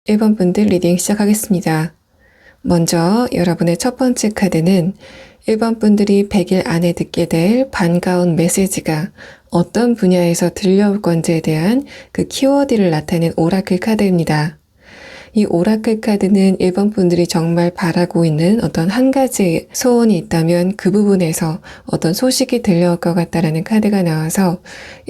1번 분들 리딩 시작하겠습니다. 먼저 여러분의 첫 번째 카드는 1번 분들이 100일 안에 듣게 될 반가운 메시지가 어떤 분야에서 들려올 건지에 대한 그 키워드를 나타낸 오라클 카드입니다. 이 오라클 카드는 1번 분들이 정말 바라고 있는 어떤 한 가지 소원이 있다면 그 부분에서 어떤 소식이 들려올 것 같다라는 카드가 나와서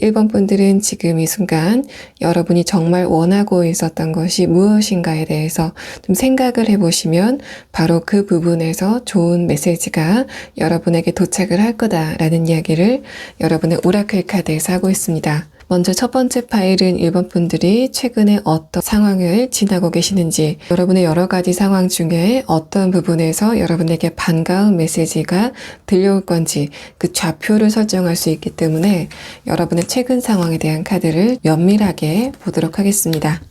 1번 분들은 지금 이 순간 여러분이 정말 원하고 있었던 것이 무엇인가에 대해서 좀 생각을 해보시면 바로 그 부분에서 좋은 메시지가 여러분에게 도착을 할 거다라는 이야기를 여러분의 오라클 카드에서 하고 있습니다. 먼저 첫 번째 파일은 1번 분들이 최근에 어떤 상황을 지나고 계시는지, 여러분의 여러 가지 상황 중에 어떤 부분에서 여러분에게 반가운 메시지가 들려올 건지 그 좌표를 설정할 수 있기 때문에 여러분의 최근 상황에 대한 카드를 면밀하게 보도록 하겠습니다.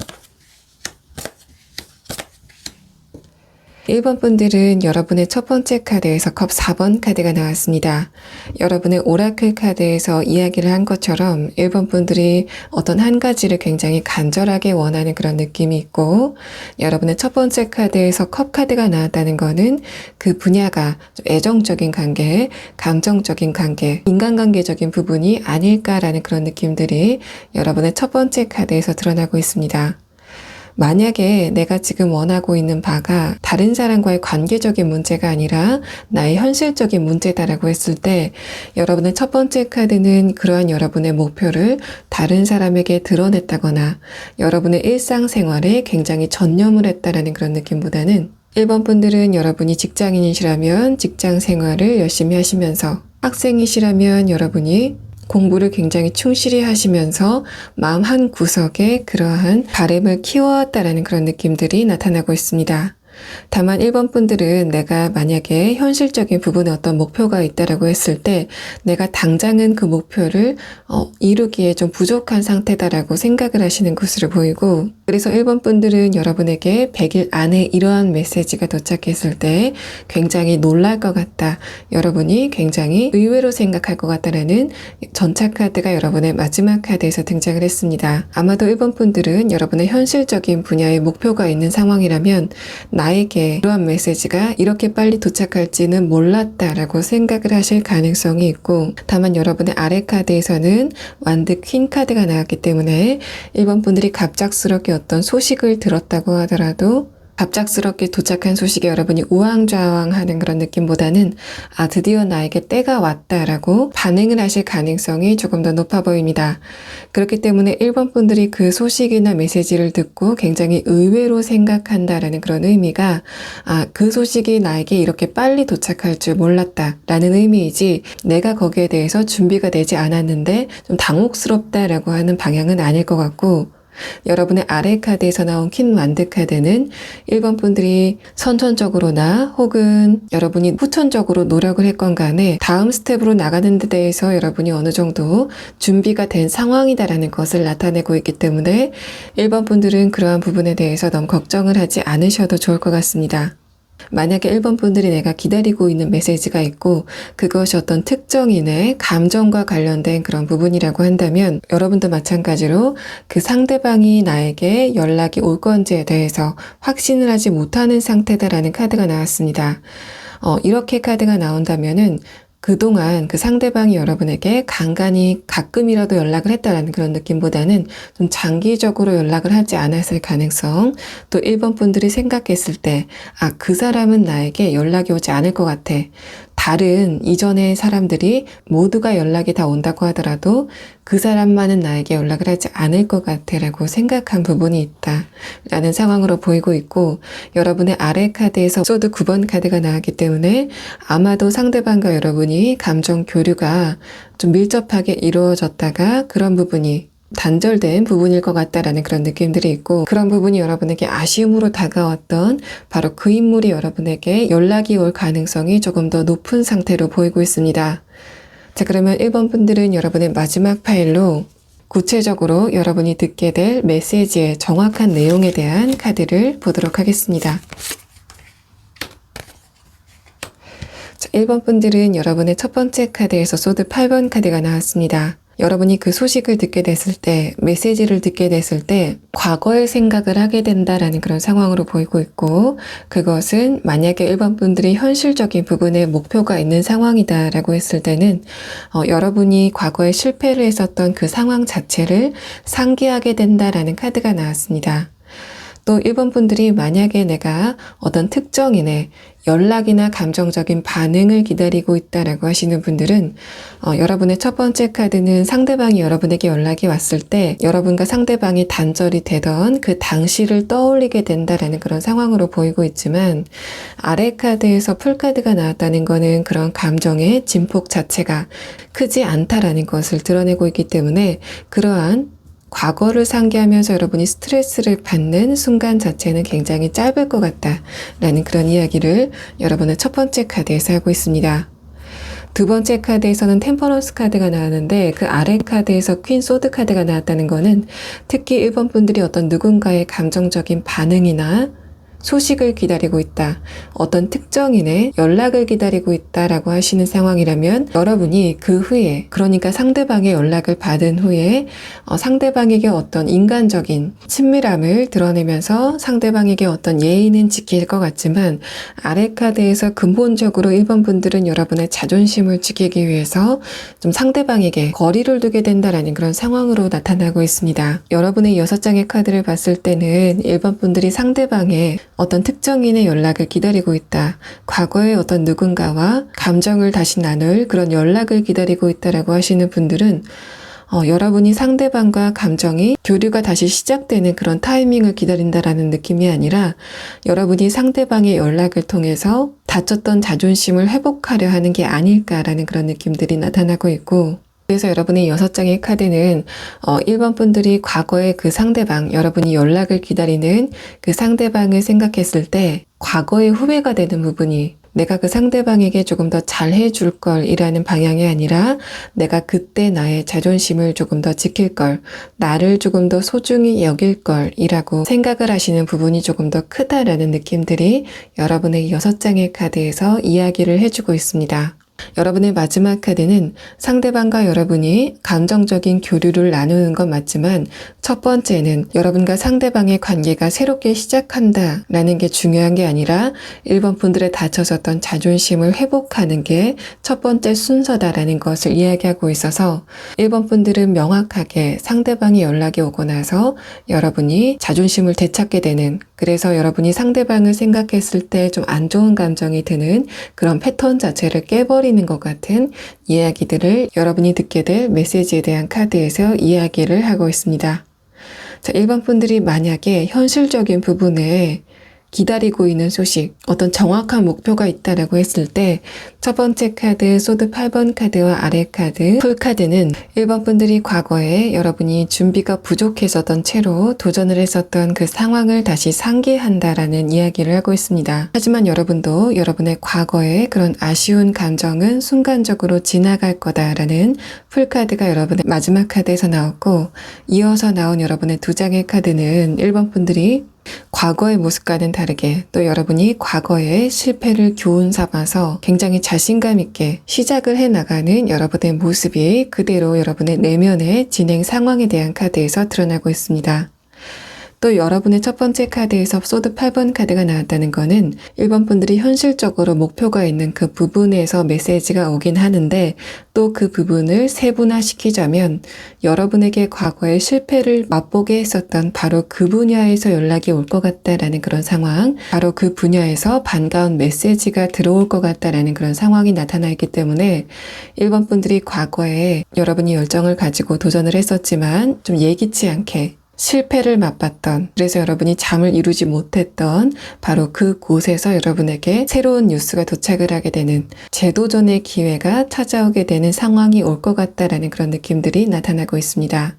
1번 분들은 여러분의 첫 번째 카드에서 컵 4번 카드가 나왔습니다. 여러분의 오라클 카드에서 이야기를 한 것처럼 1번 분들이 어떤 한 가지를 굉장히 간절하게 원하는 그런 느낌이 있고, 여러분의 첫 번째 카드에서 컵 카드가 나왔다는 거는 그 분야가 좀 애정적인 관계, 감정적인 관계, 인간관계적인 부분이 아닐까라는 그런 느낌들이 여러분의 첫 번째 카드에서 드러나고 있습니다. 만약에 내가 지금 원하고 있는 바가 다른 사람과의 관계적인 문제가 아니라 나의 현실적인 문제다라고 했을 때, 여러분의 첫 번째 카드는 그러한 여러분의 목표를 다른 사람에게 드러냈다거나 여러분의 일상생활에 굉장히 전념을 했다라는 그런 느낌보다는, 1번 분들은 여러분이 직장인이시라면 직장 생활을 열심히 하시면서, 학생이시라면 여러분이 공부를 굉장히 충실히 하시면서 마음 한 구석에 그러한 바램을 키워왔다라는 그런 느낌들이 나타나고 있습니다. 다만 1번 분들은 내가 만약에 현실적인 부분에 어떤 목표가 있다라고 했을 때 내가 당장은 그 목표를 이루기에 좀 부족한 상태다라고 생각을 하시는 것으로 보이고, 그래서 1번 분들은 여러분에게 100일 안에 이러한 메시지가 도착했을 때 굉장히 놀랄 것 같다, 여러분이 굉장히 의외로 생각할 것 같다라는 전차 카드가 여러분의 마지막 카드에서 등장을 했습니다. 아마도 1번 분들은 여러분의 현실적인 분야의 목표가 있는 상황이라면 나에게 이러한 메시지가 이렇게 빨리 도착할지는 몰랐다라고 생각을 하실 가능성이 있고, 다만 여러분의 아래 카드에서는 완드 퀸 카드가 나왔기 때문에 1번 분들이 갑작스럽게 어떤 소식을 들었다고 하더라도 갑작스럽게 도착한 소식에 여러분이 우왕좌왕하는 그런 느낌보다는 드디어 나에게 때가 왔다라고 반응을 하실 가능성이 조금 더 높아 보입니다. 그렇기 때문에 1번 분들이 그 소식이나 메시지를 듣고 굉장히 의외로 생각한다라는 그런 의미가 그 소식이 나에게 이렇게 빨리 도착할 줄 몰랐다라는 의미이지, 내가 거기에 대해서 준비가 되지 않았는데 좀 당혹스럽다라고 하는 방향은 아닐 것 같고, 여러분의 아래 카드에서 나온 퀸 완드 카드는 1번 분들이 선천적으로나 혹은 여러분이 후천적으로 노력을 했건 간에 다음 스텝으로 나가는 데 대해서 여러분이 어느 정도 준비가 된 상황이다라는 것을 나타내고 있기 때문에 1번 분들은 그러한 부분에 대해서 너무 걱정을 하지 않으셔도 좋을 것 같습니다. 만약에 1번 분들이 내가 기다리고 있는 메시지가 있고 그것이 어떤 특정인의 감정과 관련된 그런 부분이라고 한다면, 여러분도 마찬가지로 그 상대방이 나에게 연락이 올 건지에 대해서 확신을 하지 못하는 상태다라는 카드가 나왔습니다. 이렇게 카드가 나온다면은 그동안 그 상대방이 여러분에게 간간히 가끔이라도 연락을 했다라는 그런 느낌보다는 좀 장기적으로 연락을 하지 않았을 가능성, 또 1번 분들이 생각했을 때 그 사람은 나에게 연락이 오지 않을 것 같아, 다른 이전의 사람들이 모두가 연락이 다 온다고 하더라도 그 사람만은 나에게 연락을 하지 않을 것 같아 라고 생각한 부분이 있다 라는 상황으로 보이고 있고, 여러분의 아래 카드에서 소드 9번 카드가 나왔기 때문에 아마도 상대방과 여러분이 감정 교류가 좀 밀접하게 이루어졌다가 그런 부분이 단절된 부분일 것 같다라는 그런 느낌들이 있고, 그런 부분이 여러분에게 아쉬움으로 다가왔던 바로 그 인물이 여러분에게 연락이 올 가능성이 조금 더 높은 상태로 보이고 있습니다. 자, 그러면 1번 분들은 여러분의 마지막 파일로 구체적으로 여러분이 듣게 될 메시지의 정확한 내용에 대한 카드를 보도록 하겠습니다. 자, 1번 분들은 여러분의 첫 번째 카드에서 소드 8번 카드가 나왔습니다. 여러분이 그 소식을 듣게 됐을 때, 메시지를 듣게 됐을 때 과거의 생각을 하게 된다라는 그런 상황으로 보이고 있고, 그것은 만약에 1번 분들이 현실적인 부분에 목표가 있는 상황이다라고 했을 때는 여러분이 과거에 실패를 했었던 그 상황 자체를 상기하게 된다라는 카드가 나왔습니다. 또 1번 분들이 만약에 내가 어떤 특정인의 연락이나 감정적인 반응을 기다리고 있다라고 하시는 분들은 여러분의 첫 번째 카드는 상대방이 여러분에게 연락이 왔을 때 여러분과 상대방이 단절이 되던 그 당시를 떠올리게 된다라는 그런 상황으로 보이고 있지만, 아래 카드에서 풀카드가 나왔다는 거는 그런 감정의 진폭 자체가 크지 않다라는 것을 드러내고 있기 때문에 그러한 과거를 상기하면서 여러분이 스트레스를 받는 순간 자체는 굉장히 짧을 것 같다라는 그런 이야기를 여러분의 첫 번째 카드에서 하고 있습니다. 두 번째 카드에서는 템퍼런스 카드가 나왔는데 그 아래 카드에서 퀸 소드 카드가 나왔다는 거는 특히 1번 분들이 어떤 누군가의 감정적인 반응이나 소식을 기다리고 있다, 어떤 특정인의 연락을 기다리고 있다라고 하시는 상황이라면, 여러분이 그 후에, 그러니까 상대방의 연락을 받은 후에 상대방에게 어떤 인간적인 친밀함을 드러내면서 상대방에게 어떤 예의는 지킬 것 같지만, 아래 카드에서 근본적으로 1번 분들은 여러분의 자존심을 지키기 위해서 좀 상대방에게 거리를 두게 된다라는 그런 상황으로 나타나고 있습니다. 여러분의 6장의 카드를 봤을 때는 1번 분들이 상대방의 어떤 특정인의 연락을 기다리고 있다, 과거의 어떤 누군가와 감정을 다시 나눌 그런 연락을 기다리고 있다라고 하시는 분들은 여러분이 상대방과 감정이 교류가 다시 시작되는 그런 타이밍을 기다린다라는 느낌이 아니라 여러분이 상대방의 연락을 통해서 다쳤던 자존심을 회복하려 하는 게 아닐까라는 그런 느낌들이 나타나고 있고, 그래서 여러분의 6장의 카드는 1번 분들이 과거의 그 상대방, 여러분이 연락을 기다리는 그 상대방을 생각했을 때 과거의 후회가 되는 부분이 내가 그 상대방에게 조금 더 잘해줄 걸 이라는 방향이 아니라 내가 그때 나의 자존심을 조금 더 지킬 걸, 나를 조금 더 소중히 여길 걸 이라고 생각을 하시는 부분이 조금 더 크다라는 느낌들이 여러분의 6장의 카드에서 이야기를 해주고 있습니다. 여러분의 마지막 카드는 상대방과 여러분이 감정적인 교류를 나누는 건 맞지만 첫 번째는 여러분과 상대방의 관계가 새롭게 시작한다 라는 게 중요한 게 아니라 1번 분들의 다쳐졌던 자존심을 회복하는 게 첫 번째 순서다라는 것을 이야기하고 있어서 1번 분들은 명확하게 상대방이 연락이 오고 나서 여러분이 자존심을 되찾게 되는, 그래서 여러분이 상대방을 생각했을 때 좀 안 좋은 감정이 드는 그런 패턴 자체를 깨버리는 것 같은 이야기들을 여러분이 듣게 될 메시지에 대한 카드에서 이야기를 하고 있습니다. 자, 1번 분들이 만약에 현실적인 부분에 기다리고 있는 소식, 어떤 정확한 목표가 있다라고 했을 때 첫 번째 카드, 소드 8번 카드와 아래 카드, 풀 카드는 1번 분들이 과거에 여러분이 준비가 부족했었던 채로 도전을 했었던 그 상황을 다시 상기한다라는 이야기를 하고 있습니다. 하지만 여러분도 여러분의 과거의 그런 아쉬운 감정은 순간적으로 지나갈 거다라는 풀 카드가 여러분의 마지막 카드에서 나왔고, 이어서 나온 여러분의 2장의 카드는 1번 분들이 과거의 모습과는 다르게 또 여러분이 과거의 실패를 교훈 삼아서 굉장히 자신감 있게 시작을 해나가는 여러분의 모습이 그대로 여러분의 내면의 진행 상황에 대한 카드에서 드러나고 있습니다. 또 여러분의 첫 번째 카드에서 소드 8번 카드가 나왔다는 거는 1번 분들이 현실적으로 목표가 있는 그 부분에서 메시지가 오긴 하는데 또 그 부분을 세분화시키자면 여러분에게 과거의 실패를 맛보게 했었던 바로 그 분야에서 연락이 올 것 같다라는 그런 상황, 바로 그 분야에서 반가운 메시지가 들어올 것 같다라는 그런 상황이 나타나 있기 때문에 1번 분들이 과거에 여러분이 열정을 가지고 도전을 했었지만 좀 예기치 않게 실패를 맛봤던, 그래서 여러분이 잠을 이루지 못했던 바로 그 곳에서 여러분에게 새로운 뉴스가 도착을 하게 되는 재도전의 기회가 찾아오게 되는 상황이 올 것 같다라는 그런 느낌들이 나타나고 있습니다.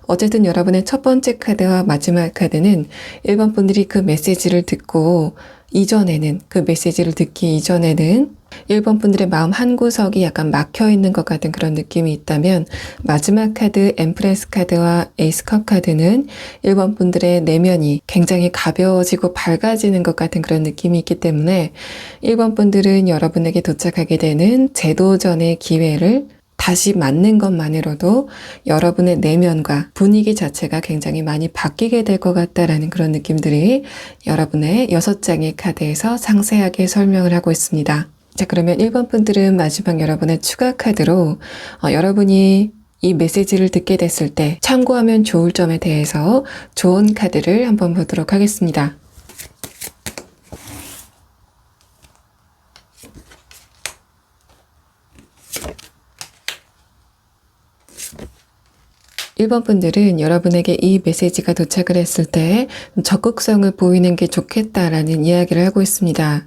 어쨌든 여러분의 첫 번째 카드와 마지막 카드는 1번 분들이 그 메시지를 듣고 이전에는, 그 메시지를 듣기 이전에는 1번 분들의 마음 한구석이 약간 막혀있는 것 같은 그런 느낌이 있다면 마지막 카드 엠프레스 카드와 에이스 컵 카드는 1번 분들의 내면이 굉장히 가벼워지고 밝아지는 것 같은 그런 느낌이 있기 때문에 1번 분들은 여러분에게 도착하게 되는 재도전의 기회를 다시 맞는 것만으로도 여러분의 내면과 분위기 자체가 굉장히 많이 바뀌게 될 것 같다라는 그런 느낌들이 여러분의 6장의 카드에서 상세하게 설명을 하고 있습니다. 자, 그러면 1번 분들은 마지막 여러분의 추가 카드로 여러분이 이 메시지를 듣게 됐을 때 참고하면 좋을 점에 대해서 좋은 카드를 한번 보도록 하겠습니다. 1번 분들은 여러분에게 이 메시지가 도착을 했을 때 적극성을 보이는 게 좋겠다라는 이야기를 하고 있습니다.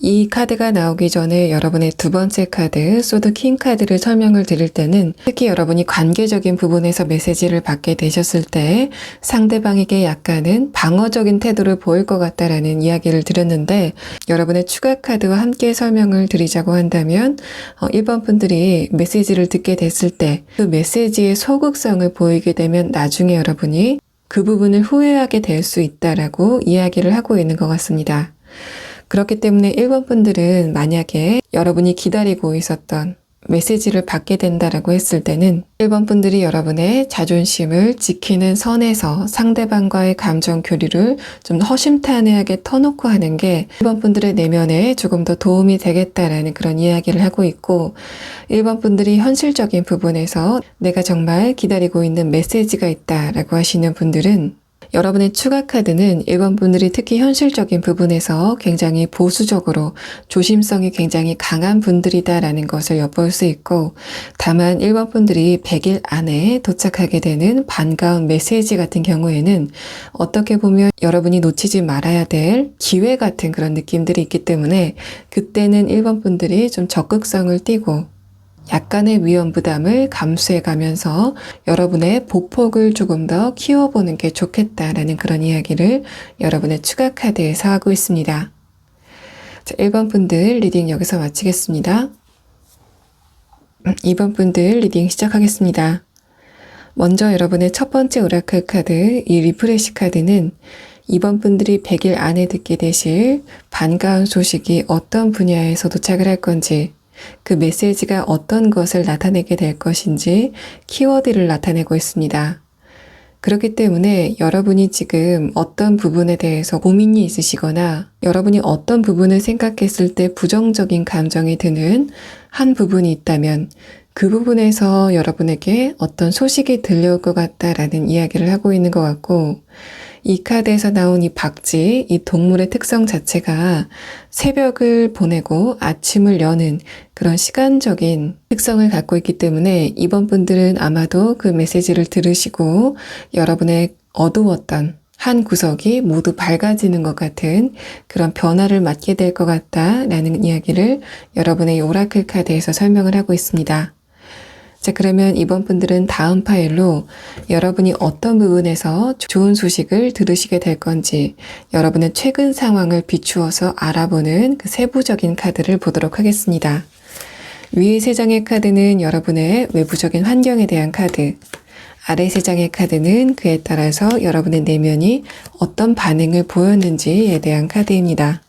이 카드가 나오기 전에 여러분의 두 번째 카드, 소드 킹 카드를 설명을 드릴 때는 특히 여러분이 관계적인 부분에서 메시지를 받게 되셨을 때 상대방에게 약간은 방어적인 태도를 보일 것 같다라는 이야기를 드렸는데 여러분의 추가 카드와 함께 설명을 드리자고 한다면 1번 분들이 메시지를 듣게 됐을 때 그 메시지의 소극성을 보이게 되면 나중에 여러분이 그 부분을 후회하게 될 수 있다라고 이야기를 하고 있는 것 같습니다. 그렇기 때문에 1번 분들은 만약에 여러분이 기다리고 있었던 메시지를 받게 된다라고 했을 때는 1번 분들이 여러분의 자존심을 지키는 선에서 상대방과의 감정 교류를 좀 허심탄회하게 터놓고 하는 게 1번 분들의 내면에 조금 더 도움이 되겠다라는 그런 이야기를 하고 있고 1번 분들이 현실적인 부분에서 내가 정말 기다리고 있는 메시지가 있다라고 하시는 분들은 여러분의 추가 카드는 1번 분들이 특히 현실적인 부분에서 굉장히 보수적으로 조심성이 굉장히 강한 분들이다라는 것을 엿볼 수 있고 다만 1번 분들이 100일 안에 도착하게 되는 반가운 메시지 같은 경우에는 어떻게 보면 여러분이 놓치지 말아야 될 기회 같은 그런 느낌들이 있기 때문에 그때는 1번 분들이 좀 적극성을 띠고 약간의 위험 부담을 감수해 가면서 여러분의 보폭을 조금 더 키워보는 게 좋겠다라는 그런 이야기를 여러분의 추가 카드에서 하고 있습니다. 자, 1번 분들 리딩 여기서 마치겠습니다. 2번 분들 리딩 시작하겠습니다. 먼저 여러분의 첫 번째 오라클 카드, 이 리프레시 카드는 2번 분들이 100일 안에 듣게 되실 반가운 소식이 어떤 분야에서 도착을 할 건지, 그 메시지가 어떤 것을 나타내게 될 것인지 키워드를 나타내고 있습니다. 그렇기 때문에 여러분이 지금 어떤 부분에 대해서 고민이 있으시거나 여러분이 어떤 부분을 생각했을 때 부정적인 감정이 드는 한 부분이 있다면 그 부분에서 여러분에게 어떤 소식이 들려올 것 같다라는 이야기를 하고 있는 것 같고, 이 카드에서 나온 이 박쥐, 이 동물의 특성 자체가 새벽을 보내고 아침을 여는 그런 시간적인 특성을 갖고 있기 때문에 이번 분들은 아마도 그 메시지를 들으시고 여러분의 어두웠던 한 구석이 모두 밝아지는 것 같은 그런 변화를 맞게 될 것 같다라는 이야기를 여러분의 오라클 카드에서 설명을 하고 있습니다. 자, 그러면 이번 분들은 다음 파일로 여러분이 어떤 부분에서 좋은 소식을 들으시게 될 건지 여러분의 최근 상황을 비추어서 알아보는 그 세부적인 카드를 보도록 하겠습니다. 위에 세 장의 카드는 여러분의 외부적인 환경에 대한 카드, 아래 세 장의 카드는 그에 따라서 여러분의 내면이 어떤 반응을 보였는지에 대한 카드입니다.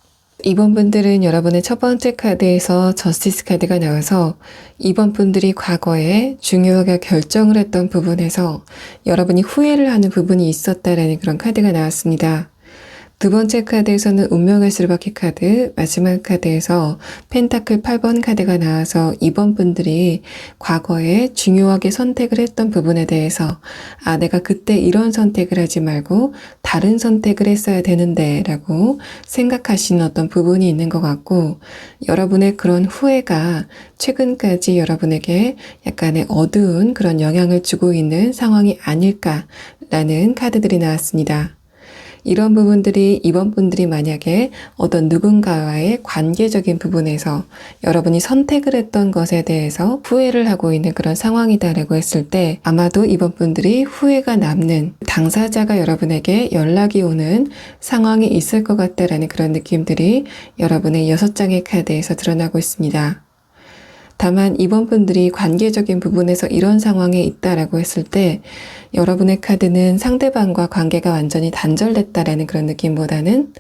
이번 분들은 여러분의 첫 번째 카드에서 저스티스 카드가 나와서 이번 분들이 과거에 중요하게 결정을 했던 부분에서 여러분이 후회를 하는 부분이 있었다라는 그런 카드가 나왔습니다. 두 번째 카드에서는 운명의 수레바퀴 카드, 마지막 카드에서 펜타클 8번 카드가 나와서 이번 분들이 과거에 중요하게 선택을 했던 부분에 대해서 내가 그때 이런 선택을 하지 말고 다른 선택을 했어야 되는데 라고 생각하시는 어떤 부분이 있는 것 같고, 여러분의 그런 후회가 최근까지 여러분에게 약간의 어두운 그런 영향을 주고 있는 상황이 아닐까라는 카드들이 나왔습니다. 이런 부분들이 이번 분들이 만약에 어떤 누군가와의 관계적인 부분에서 여러분이 선택을 했던 것에 대해서 후회를 하고 있는 그런 상황이다라고 했을 때 아마도 이번 분들이 후회가 남는 당사자가 여러분에게 연락이 오는 상황이 있을 것 같다라는 그런 느낌들이 여러분의 6장의 카드에서 드러나고 있습니다. 다만 이번 분들이 관계적인 부분에서 이런 상황에 있다라고 했을 때 여러분의 카드는 상대방과 관계가 완전히 단절됐다라는 그런 느낌보다는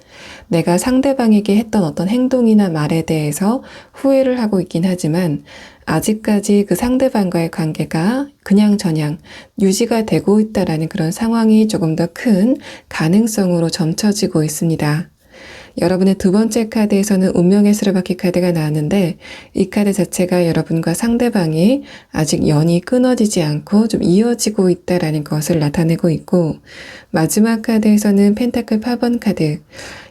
내가 상대방에게 했던 어떤 행동이나 말에 대해서 후회를 하고 있긴 하지만 아직까지 그 상대방과의 관계가 그냥저냥 유지가 되고 있다라는 그런 상황이 조금 더 큰 가능성으로 점쳐지고 있습니다. 여러분의 두 번째 카드에서는 운명의 수레바퀴 카드가 나왔는데 이 카드 자체가 여러분과 상대방이 아직 연이 끊어지지 않고 좀 이어지고 있다라는 것을 나타내고 있고, 마지막 카드에서는 펜타클 8번 카드,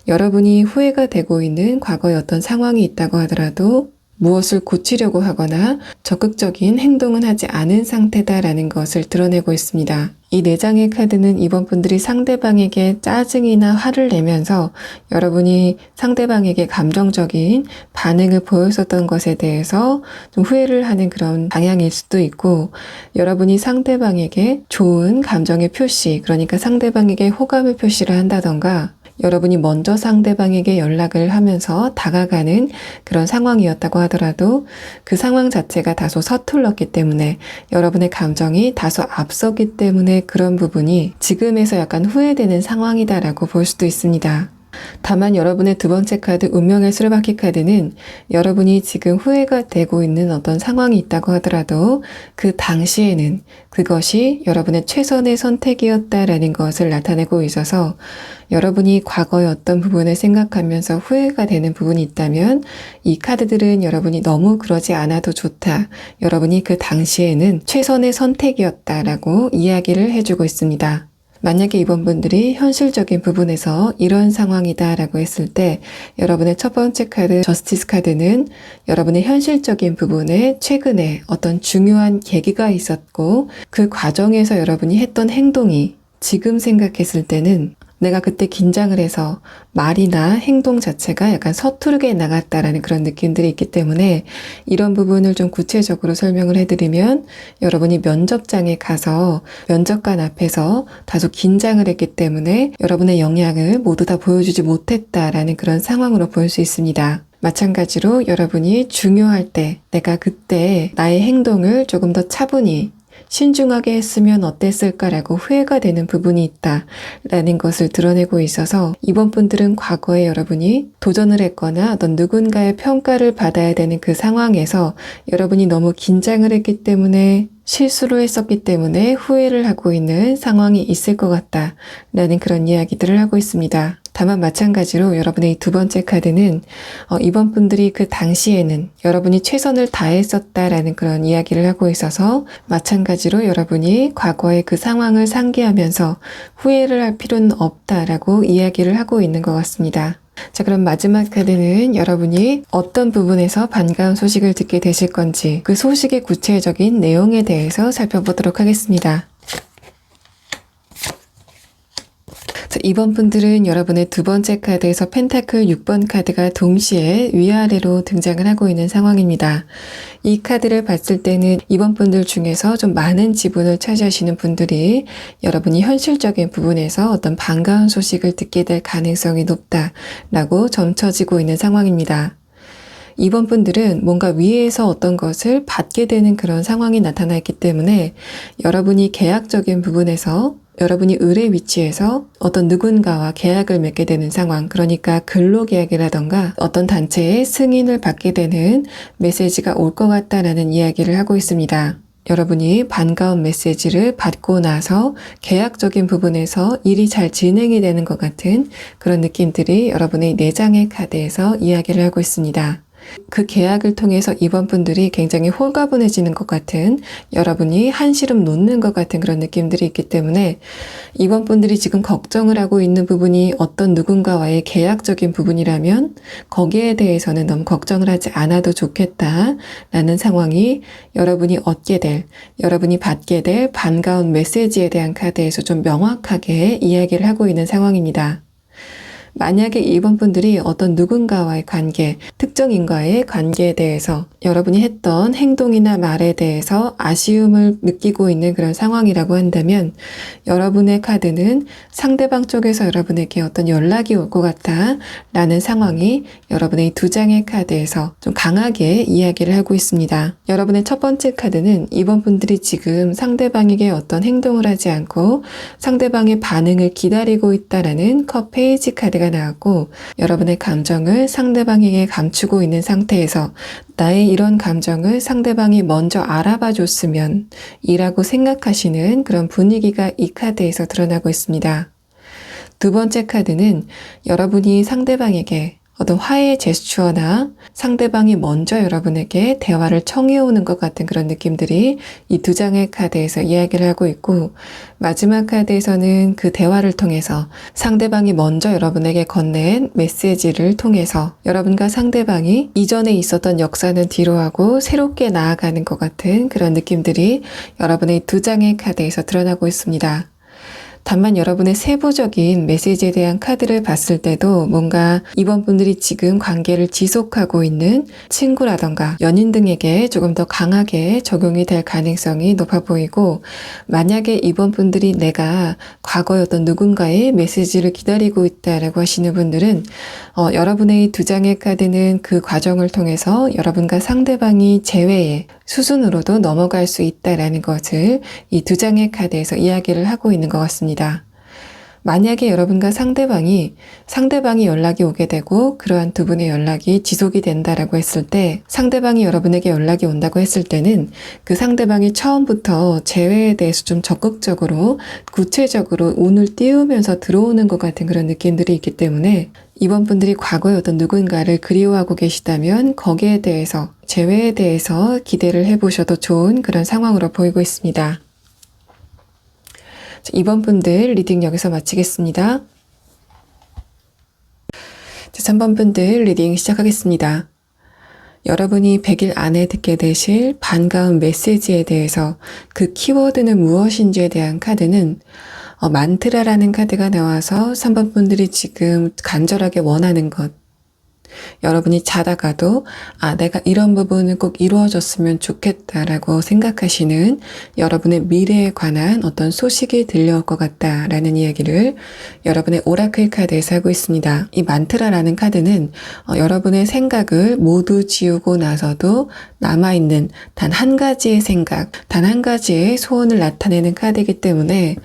여러분이 후회가 되고 있는 과거의 어떤 상황이 있다고 하더라도 무엇을 고치려고 하거나 적극적인 행동은 하지 않은 상태다라는 것을 드러내고 있습니다. 이 4장의 카드는 이번 분들이 상대방에게 짜증이나 화를 내면서 여러분이 상대방에게 감정적인 반응을 보였었던 것에 대해서 좀 후회를 하는 그런 방향일 수도 있고, 여러분이 상대방에게 좋은 감정의 표시, 그러니까 상대방에게 호감의 표시를 한다던가 여러분이 먼저 상대방에게 연락을 하면서 다가가는 그런 상황이었다고 하더라도 그 상황 자체가 다소 서툴렀기 때문에 여러분의 감정이 다소 앞서기 때문에 그런 부분이 지금에서 약간 후회되는 상황이다라고 볼 수도 있습니다. 다만 여러분의 두 번째 카드 운명의 수레바퀴 카드는 여러분이 지금 후회가 되고 있는 어떤 상황이 있다고 하더라도 그 당시에는 그것이 여러분의 최선의 선택이었다라는 것을 나타내고 있어서 여러분이 과거의 어떤 부분을 생각하면서 후회가 되는 부분이 있다면 이 카드들은 여러분이 너무 그러지 않아도 좋다, 여러분이 그 당시에는 최선의 선택이었다라고 이야기를 해주고 있습니다. 만약에 이번 분들이 현실적인 부분에서 이런 상황이다 라고 했을 때 여러분의 첫 번째 카드 저스티스 카드는 여러분의 현실적인 부분에 최근에 어떤 중요한 계기가 있었고 그 과정에서 여러분이 했던 행동이 지금 생각했을 때는 내가 그때 긴장을 해서 말이나 행동 자체가 약간 서투르게 나갔다라는 그런 느낌들이 있기 때문에 이런 부분을 좀 구체적으로 설명을 해드리면 여러분이 면접장에 가서 면접관 앞에서 다소 긴장을 했기 때문에 여러분의 역량을 모두 다 보여주지 못했다라는 그런 상황으로 볼 수 있습니다. 마찬가지로 여러분이 중요할 때 내가 그때 나의 행동을 조금 더 차분히 신중하게 했으면 어땠을까라고 후회가 되는 부분이 있다라는 것을 드러내고 있어서 이번 분들은 과거에 여러분이 도전을 했거나 어떤 누군가의 평가를 받아야 되는 그 상황에서 여러분이 너무 긴장을 했기 때문에 실수를 했었기 때문에 후회를 하고 있는 상황이 있을 것 같다라는 그런 이야기들을 하고 있습니다. 다만 마찬가지로 여러분의 이 두 번째 카드는 이번 분들이 그 당시에는 여러분이 최선을 다했었다라는 그런 이야기를 하고 있어서 마찬가지로 여러분이 과거의 그 상황을 상기하면서 후회를 할 필요는 없다라고 이야기를 하고 있는 것 같습니다. 자, 그럼 마지막 카드는 여러분이 어떤 부분에서 반가운 소식을 듣게 되실 건지 그 소식의 구체적인 내용에 대해서 살펴보도록 하겠습니다. 자, 이번 분들은 여러분의 두 번째 카드에서 펜타클 6번 카드가 동시에 위아래로 등장을 하고 있는 상황입니다. 이 카드를 봤을 때는 이번 분들 중에서 좀 많은 지분을 차지하시는 분들이 여러분이 현실적인 부분에서 어떤 반가운 소식을 듣게 될 가능성이 높다라고 점쳐지고 있는 상황입니다. 이번 분들은 뭔가 위에서 어떤 것을 받게 되는 그런 상황이 나타나 있기 때문에 여러분이 계약적인 부분에서 여러분이 을의 위치에서 어떤 누군가와 계약을 맺게 되는 상황, 그러니까 근로계약이라던가 어떤 단체의 승인을 받게 되는 메시지가 올 것 같다라는 이야기를 하고 있습니다. 여러분이 반가운 메시지를 받고 나서 계약적인 부분에서 일이 잘 진행이 되는 것 같은 그런 느낌들이 여러분의 4장의 카드에서 이야기를 하고 있습니다. 그 계약을 통해서 이번 분들이 굉장히 홀가분해지는 것 같은, 여러분이 한시름 놓는 것 같은 그런 느낌들이 있기 때문에 이번 분들이 지금 걱정을 하고 있는 부분이 어떤 누군가와의 계약적인 부분이라면 거기에 대해서는 너무 걱정을 하지 않아도 좋겠다라는 상황이 여러분이 얻게 될, 여러분이 받게 될 반가운 메시지에 대한 카드에서 좀 명확하게 이야기를 하고 있는 상황입니다. 만약에 이번 분들이 어떤 누군가와의 관계, 특정인과의 관계에 대해서 여러분이 했던 행동이나 말에 대해서 아쉬움을 느끼고 있는 그런 상황이라고 한다면 여러분의 카드는 상대방 쪽에서 여러분에게 어떤 연락이 올 것 같다 라는 상황이 여러분의 2장의 카드에서 좀 강하게 이야기를 하고 있습니다. 여러분의 첫 번째 카드는 이번 분들이 지금 상대방에게 어떤 행동을 하지 않고 상대방의 반응을 기다리고 있다라는 컵 페이지 카드가 나왔고, 여러분의 감정을 상대방에게 감추고 있는 상태에서 나의 이런 감정을 상대방이 먼저 알아봐 줬으면 이라고 생각하시는 그런 분위기가 이 카드에서 드러나고 있습니다. 두 번째 카드는 여러분이 상대방에게 어떤 화해의 제스처나 상대방이 먼저 여러분에게 대화를 청해오는 것 같은 그런 느낌들이 이 2장의 카드에서 이야기를 하고 있고, 마지막 카드에서는 그 대화를 통해서 상대방이 먼저 여러분에게 건넨 메시지를 통해서 여러분과 상대방이 이전에 있었던 역사는 뒤로하고 새롭게 나아가는 것 같은 그런 느낌들이 여러분의 2장의 카드에서 드러나고 있습니다. 다만 여러분의 세부적인 메시지에 대한 카드를 봤을 때도 뭔가 이번 분들이 지금 관계를 지속하고 있는 친구라던가 연인 등에게 조금 더 강하게 적용이 될 가능성이 높아 보이고, 만약에 이번 분들이 내가 과거의 어떤 누군가의 메시지를 기다리고 있다라고 하시는 분들은 여러분의 2장의 카드는 그 과정을 통해서 여러분과 상대방이 재회의 수순으로도 넘어갈 수 있다라는 것을 이 2장의 카드에서 이야기를 하고 있는 것 같습니다. 만약에 여러분과 상대방이 연락이 오게 되고 그러한 두 분의 연락이 지속이 된다라고 했을 때, 상대방이 여러분에게 연락이 온다고 했을 때는 그 상대방이 처음부터 재회에 대해서 좀 적극적으로 구체적으로 운을 띄우면서 들어오는 것 같은 그런 느낌들이 있기 때문에 이번 분들이 과거에 어떤 누군가를 그리워하고 계시다면 거기에 대해서, 재회에 대해서 기대를 해보셔도 좋은 그런 상황으로 보이고 있습니다. 이번 분들 리딩 여기서 마치겠습니다. 3번 분들 리딩 시작하겠습니다. 여러분이 100일 안에 듣게 되실 반가운 메시지에 대해서 그 키워드는 무엇인지에 대한 카드는 만트라라는 카드가 나와서 3번 분들이 지금 간절하게 원하는 것, 여러분이 자다가도 내가 이런 부분은 꼭 이루어졌으면 좋겠다라고 생각하시는 여러분의 미래에 관한 어떤 소식이 들려올 것 같다라는 이야기를 여러분의 오라클 카드에서 하고 있습니다. 이 만트라라는 카드는 여러분의 생각을 모두 지우고 나서도 남아있는 단 한 가지의 생각, 단 한 가지의 소원을 나타내는 카드이기 때문에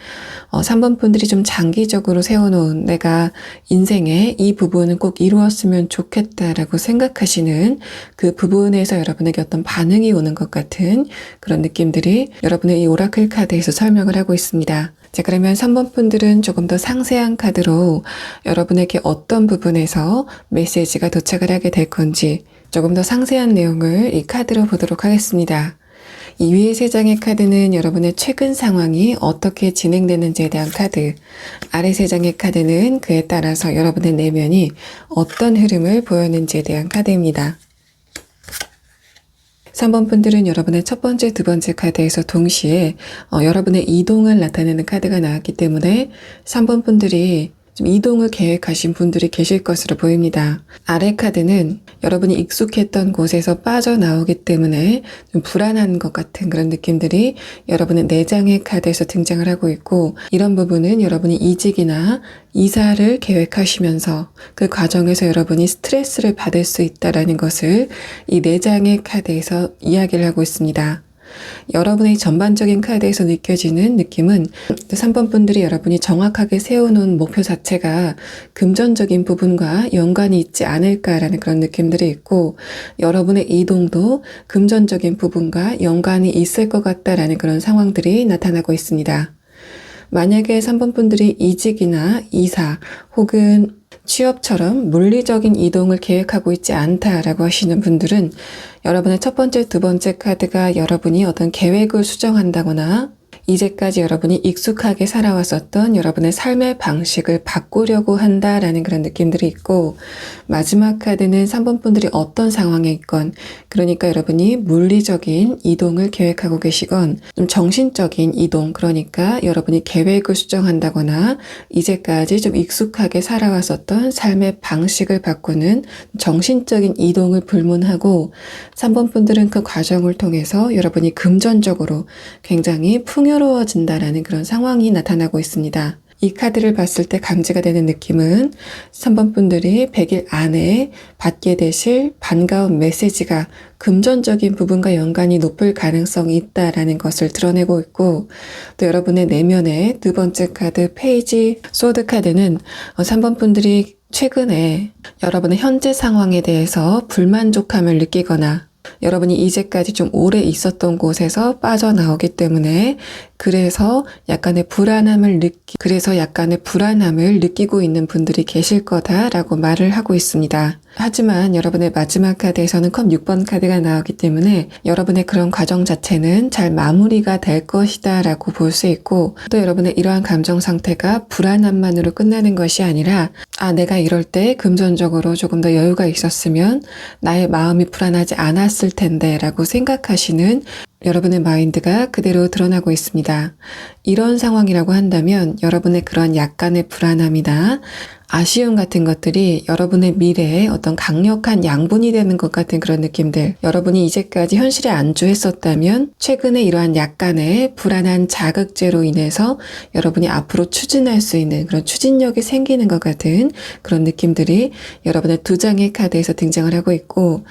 3번 분들이 좀 장기적으로 세워놓은 내가 인생에 이 부분은 꼭 이루었으면 좋겠다라고 생각하시는 그 부분에서 여러분에게 어떤 반응이 오는 것 같은 그런 느낌들이 여러분의 이 오라클 카드에서 설명을 하고 있습니다. 자, 그러면 3번 분들은 조금 더 상세한 카드로 여러분에게 어떤 부분에서 메시지가 도착을 하게 될 건지 조금 더 상세한 내용을 이 카드로 보도록 하겠습니다. 이 위에 세 장의 카드는 여러분의 최근 상황이 어떻게 진행되는지에 대한 카드, 아래 세 장의 카드는 그에 따라서 여러분의 내면이 어떤 흐름을 보였는지에 대한 카드입니다. 3번 분들은 여러분의 첫 번째, 두 번째 카드에서 동시에 여러분의 이동을 나타내는 카드가 나왔기 때문에 3번 분들이 좀 이동을 계획하신 분들이 계실 것으로 보입니다. 아래 카드는 여러분이 익숙했던 곳에서 빠져나오기 때문에 좀 불안한 것 같은 그런 느낌들이 여러분의 내장의 카드에서 등장을 하고 있고, 이런 부분은 여러분이 이직이나 이사를 계획하시면서 그 과정에서 여러분이 스트레스를 받을 수 있다는 것을 이 내장의 카드에서 이야기를 하고 있습니다. 여러분의 전반적인 카드에서 느껴지는 느낌은 3번 분들이 여러분이 정확하게 세워놓은 목표 자체가 금전적인 부분과 연관이 있지 않을까라는 그런 느낌들이 있고, 여러분의 이동도 금전적인 부분과 연관이 있을 것 같다라는 그런 상황들이 나타나고 있습니다. 만약에 3번 분들이 이직이나 이사 혹은 취업처럼 물리적인 이동을 계획하고 있지 않다라고 하시는 분들은 여러분의 첫 번째, 두 번째 카드가 여러분이 어떤 계획을 수정한다거나 이제까지 여러분이 익숙하게 살아왔었던 여러분의 삶의 방식을 바꾸려고 한다라는 그런 느낌들이 있고, 마지막 카드는 3번 분들이 어떤 상황에 있건, 그러니까 여러분이 물리적인 이동을 계획하고 계시건 좀 정신적인 이동, 그러니까 여러분이 계획을 수정한다거나 이제까지 좀 익숙하게 살아왔었던 삶의 방식을 바꾸는 정신적인 이동을 불문하고, 3번 분들은 그 과정을 통해서 여러분이 금전적으로 굉장히 풍요로워진다라는 그런 상황이 나타나고 있습니다. 이 카드를 봤을 때 감지가 되는 느낌은 3번 분들이 100일 안에 받게 되실 반가운 메시지가 금전적인 부분과 연관이 높을 가능성이 있다라는 것을 드러내고 있고, 또 여러분의 내면의 두 번째 카드 페이지 소드 카드는 3번 분들이 최근에 여러분의 현재 상황에 대해서 불만족함을 느끼거나 여러분이 이제까지 좀 오래 있었던 곳에서 빠져나오기 때문에 그래서 약간의 불안함을 느끼고 있는 분들이 계실 거다라고 말을 하고 있습니다. 하지만 여러분의 마지막 카드에서는 컵 6번 카드가 나오기 때문에 여러분의 그런 과정 자체는 잘 마무리가 될 것이다 라고 볼 수 있고, 또 여러분의 이러한 감정 상태가 불안함만으로 끝나는 것이 아니라 내가 이럴 때 금전적으로 조금 더 여유가 있었으면 나의 마음이 불안하지 않았을 텐데 라고 생각하시는 여러분의 마인드가 그대로 드러나고 있습니다. 이런 상황이라고 한다면 여러분의 그런 약간의 불안함이나 아쉬움 같은 것들이 여러분의 미래에 어떤 강력한 양분이 되는 것 같은 그런 느낌들, 여러분이 이제까지 현실에 안주했었다면 최근에 이러한 약간의 불안한 자극제로 인해서 여러분이 앞으로 추진할 수 있는 그런 추진력이 생기는 것 같은 그런 느낌들이 여러분의 두 장의 카드에서 등장을 하고 있고,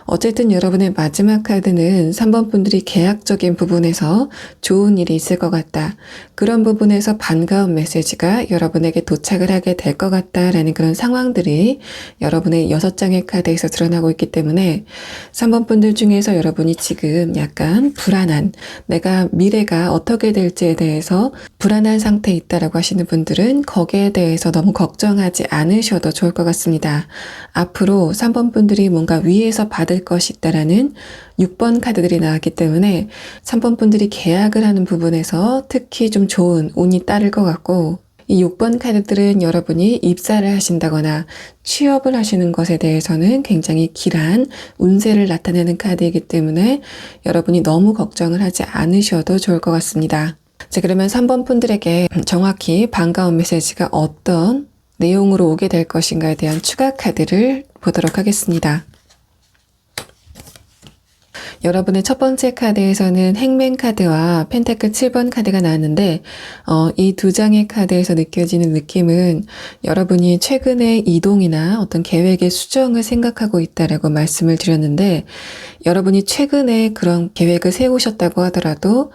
어쨌든 여러분의 마지막 카드는 3번 분들이 계약적인 부분에서 좋은 일이 있을 것 같다. 그런 부분에서 반가운 메시지가 여러분에게 도착을 하게 될 것 같다라는 그런 상황들이 여러분의 6장의 카드에서 드러나고 있기 때문에 3번 분들 중에서 여러분이 지금 약간 불안한, 내가 미래가 어떻게 될지에 대해서 불안한 상태에 있다라고 하시는 분들은 거기에 대해서 너무 걱정하지 않으셔도 좋을 것 같습니다. 앞으로 3번 분들이 뭔가 위에서 받을 것이 있다라는 6번 카드들이 나왔기 때문에 3번 분들이 계약을 하는 부분에서 특히 좀 좋은 운이 따를 것 같고, 이 6번 카드들은 여러분이 입사를 하신다거나 취업을 하시는 것에 대해서는 굉장히 길한 운세를 나타내는 카드이기 때문에 여러분이 너무 걱정을 하지 않으셔도 좋을 것 같습니다. 자, 그러면 3번 분들에게 정확히 반가운 메시지가 어떤 내용으로 오게 될 것인가에 대한 추가 카드를 보도록 하겠습니다. 여러분의 첫 번째 카드에서는 행맨 카드와 펜타클 7번 카드가 나왔는데 이 두 장의 카드에서 느껴지는 느낌은 여러분이 최근에 이동이나 어떤 계획의 수정을 생각하고 있다라고 말씀을 드렸는데, 여러분이 최근에 그런 계획을 세우셨다고 하더라도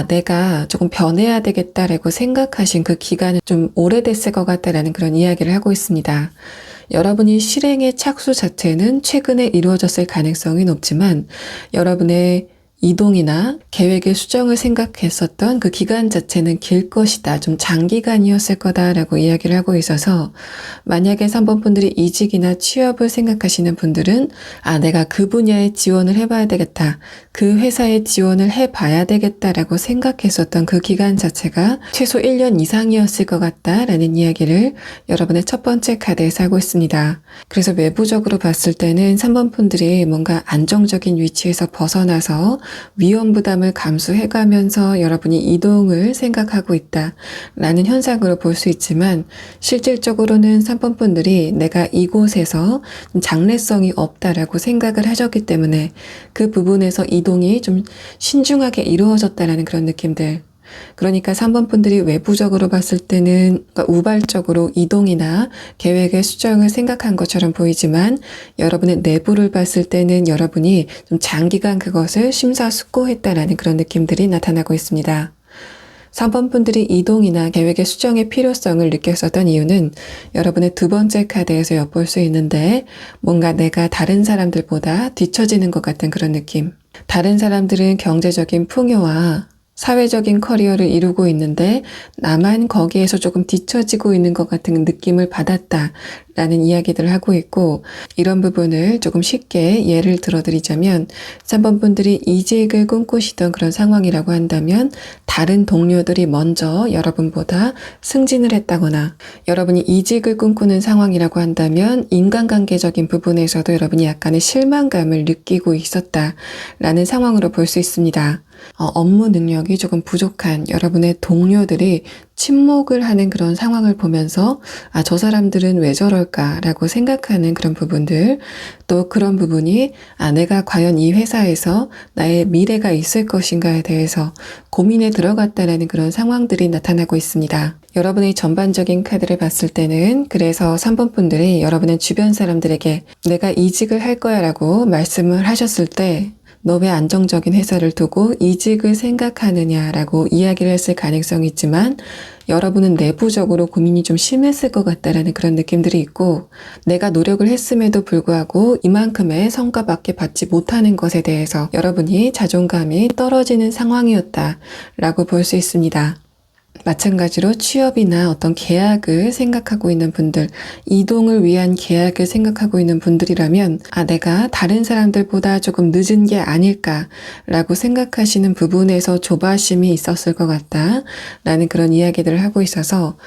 내가 조금 변해야 되겠다라고 생각하신 그 기간은 좀 오래됐을 것 같다라는 그런 이야기를 하고 있습니다. 여러분이 실행의 착수 자체는 최근에 이루어졌을 가능성이 높지만 여러분의 이동이나 계획의 수정을 생각했었던 그 기간 자체는 길 것이다. 좀 장기간이었을 거다라고 이야기를 하고 있어서, 만약에 3번 분들이 이직이나 취업을 생각하시는 분들은 내가 그 분야에 지원을 해봐야 되겠다. 그 회사에 지원을 해봐야 되겠다라고 생각했었던 그 기간 자체가 최소 1년 이상이었을 것 같다라는 이야기를 여러분의 첫 번째 카드에서 하고 있습니다. 그래서 외부적으로 봤을 때는 3번 분들이 뭔가 안정적인 위치에서 벗어나서 위험 부담을 감수해가면서 여러분이 이동을 생각하고 있다라는 현상으로 볼 수 있지만, 실질적으로는 3번 분들이 내가 이곳에서 장래성이 없다라고 생각을 하셨기 때문에 그 부분에서 이동이 좀 신중하게 이루어졌다라는 그런 느낌들. 그러니까 3번 분들이 외부적으로 봤을 때는 우발적으로 이동이나 계획의 수정을 생각한 것처럼 보이지만, 여러분의 내부를 봤을 때는 여러분이 좀 장기간 그것을 심사숙고했다라는 그런 느낌들이 나타나고 있습니다. 3번 분들이 이동이나 계획의 수정의 필요성을 느꼈었던 이유는 여러분의 두 번째 카드에서 엿볼 수 있는데, 뭔가 내가 다른 사람들보다 뒤처지는 것 같은 그런 느낌. 다른 사람들은 경제적인 풍요와 사회적인 커리어를 이루고 있는데 나만 거기에서 조금 뒤처지고 있는 것 같은 느낌을 받았다라는 이야기들을 하고 있고, 이런 부분을 조금 쉽게 예를 들어드리자면 3번 분들이 이직을 꿈꾸시던 그런 상황이라고 한다면, 다른 동료들이 먼저 여러분보다 승진을 했다거나, 여러분이 이직을 꿈꾸는 상황이라고 한다면 인간관계적인 부분에서도 여러분이 약간의 실망감을 느끼고 있었다라는 상황으로 볼 수 있습니다. 업무 능력이 조금 부족한 여러분의 동료들이 침묵을 하는 그런 상황을 보면서 저 사람들은 왜 저럴까라고 생각하는 그런 부분들, 또 그런 부분이 내가 과연 이 회사에서 나의 미래가 있을 것인가에 대해서 고민에 들어갔다라는 그런 상황들이 나타나고 있습니다. 여러분의 전반적인 카드를 봤을 때는 그래서 3번 분들이 여러분의 주변 사람들에게 내가 이직을 할 거야 라고 말씀을 하셨을 때, 너 왜 안정적인 회사를 두고 이직을 생각하느냐라고 이야기를 했을 가능성이 있지만, 여러분은 내부적으로 고민이 좀 심했을 것 같다라는 그런 느낌들이 있고, 내가 노력을 했음에도 불구하고 이만큼의 성과밖에 받지 못하는 것에 대해서 여러분이 자존감이 떨어지는 상황이었다라고 볼 수 있습니다. 마찬가지로 취업이나 어떤 계약을 생각하고 있는 분들, 이동을 위한 계약을 생각하고 있는 분들이라면 내가 다른 사람들보다 조금 늦은 게 아닐까라고 생각하시는 부분에서 조바심이 있었을 것 같다라는 그런 이야기들을 하고 있어서,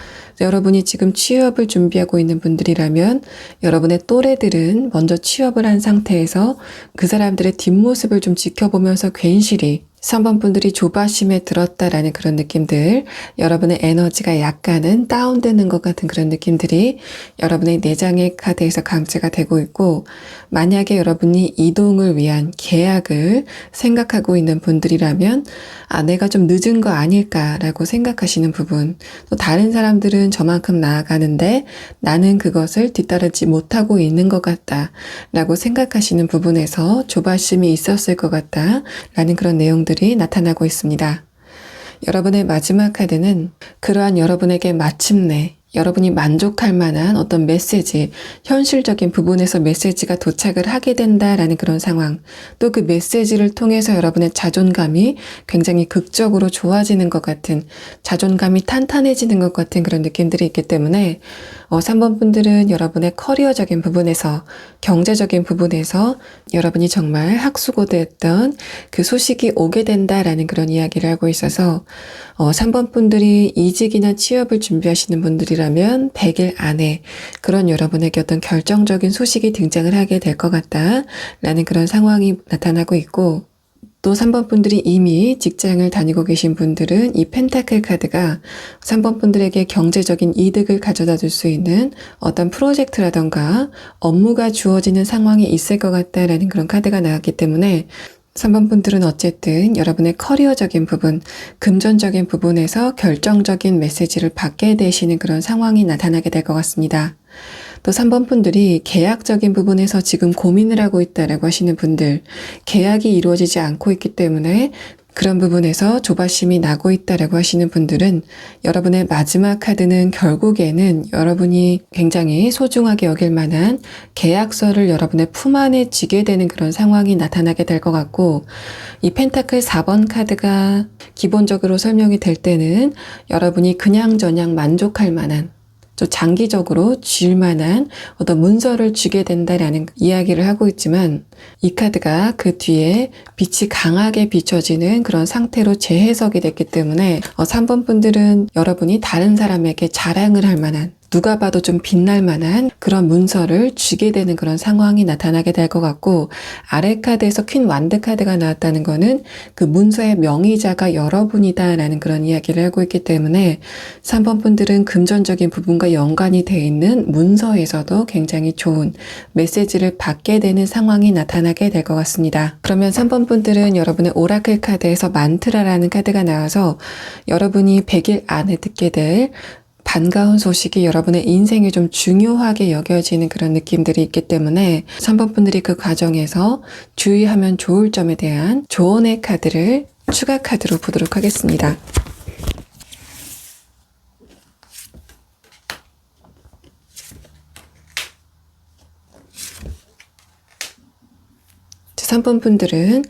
여러분이 지금 취업을 준비하고 있는 분들이라면 여러분의 또래들은 먼저 취업을 한 상태에서 그 사람들의 뒷모습을 좀 지켜보면서 괜시리 3번 분들이 조바심에 들었다라는 그런 느낌들, 여러분의 에너지가 약간은 다운되는 것 같은 그런 느낌들이 여러분의 내장의 카드에서 감지가 되고 있고, 만약에 여러분이 이동을 위한 계약을 생각하고 있는 분들이라면 내가 좀 늦은 거 아닐까라고 생각하시는 부분, 또 다른 사람들은 저만큼 나아가는데 나는 그것을 뒤따르지 못하고 있는 것 같다라고 생각하시는 부분에서 조바심이 있었을 것 같다라는 그런 내용들이 나타나고 있습니다. 여러분의 마지막 카드는 그러한 여러분에게 마침내 여러분이 만족할 만한 어떤 메시지, 현실적인 부분에서 메시지가 도착을 하게 된다라는 그런 상황, 또 그 메시지를 통해서 여러분의 자존감이 굉장히 극적으로 좋아지는 것 같은, 자존감이 탄탄해지는 것 같은 그런 느낌들이 있기 때문에 3번 분들은 여러분의 커리어적인 부분에서, 경제적인 부분에서 여러분이 정말 학수고대했던 그 소식이 오게 된다라는 그런 이야기를 하고 있어서 3번 분들이 이직이나 취업을 준비하시는 분들이라면 100일 안에 그런 여러분에게 어떤 결정적인 소식이 등장을 하게 될 것 같다라는 그런 상황이 나타나고 있고, 또 3번 분들이 이미 직장을 다니고 계신 분들은 이 펜타클 카드가 3번 분들에게 경제적인 이득을 가져다 줄 수 있는 어떤 프로젝트라던가 업무가 주어지는 상황이 있을 것 같다라는 그런 카드가 나왔기 때문에 3번 분들은 어쨌든 여러분의 커리어적인 부분, 금전적인 부분에서 결정적인 메시지를 받게 되시는 그런 상황이 나타나게 될 것 같습니다. 또 3번 분들이 계약적인 부분에서 지금 고민을 하고 있다라고 하시는 분들, 계약이 이루어지지 않고 있기 때문에 그런 부분에서 조바심이 나고 있다라고 하시는 분들은 여러분의 마지막 카드는 결국에는 여러분이 굉장히 소중하게 여길 만한 계약서를 여러분의 품 안에 쥐게 되는 그런 상황이 나타나게 될 것 같고, 이 펜타클 4번 카드가 기본적으로 설명이 될 때는 여러분이 그냥저냥 만족할 만한, 또 장기적으로 쥘 만한 어떤 문서를 주게 된다라는 이야기를 하고 있지만, 이 카드가 그 뒤에 빛이 강하게 비춰지는 그런 상태로 재해석이 됐기 때문에 3번 분들은 여러분이 다른 사람에게 자랑을 할 만한, 누가 봐도 좀 빛날 만한 그런 문서를 주게 되는 그런 상황이 나타나게 될 것 같고, 아래 카드에서 퀸 완드 카드가 나왔다는 거는 그 문서의 명의자가 여러분이다라는 그런 이야기를 하고 있기 때문에 3번 분들은 금전적인 부분과 연관이 되어 있는 문서에서도 굉장히 좋은 메시지를 받게 되는 상황이 나타나게 될 것 같습니다. 그러면 3번 분들은 여러분의 오라클 카드에서 만트라라는 카드가 나와서 여러분이 100일 안에 듣게 될 반가운 소식이 여러분의 인생에 좀 중요하게 여겨지는 그런 느낌들이 있기 때문에 3번 분들이 그 과정에서 주의하면 좋을 점에 대한 조언의 카드를 추가 카드로 보도록 하겠습니다. 3번 분들은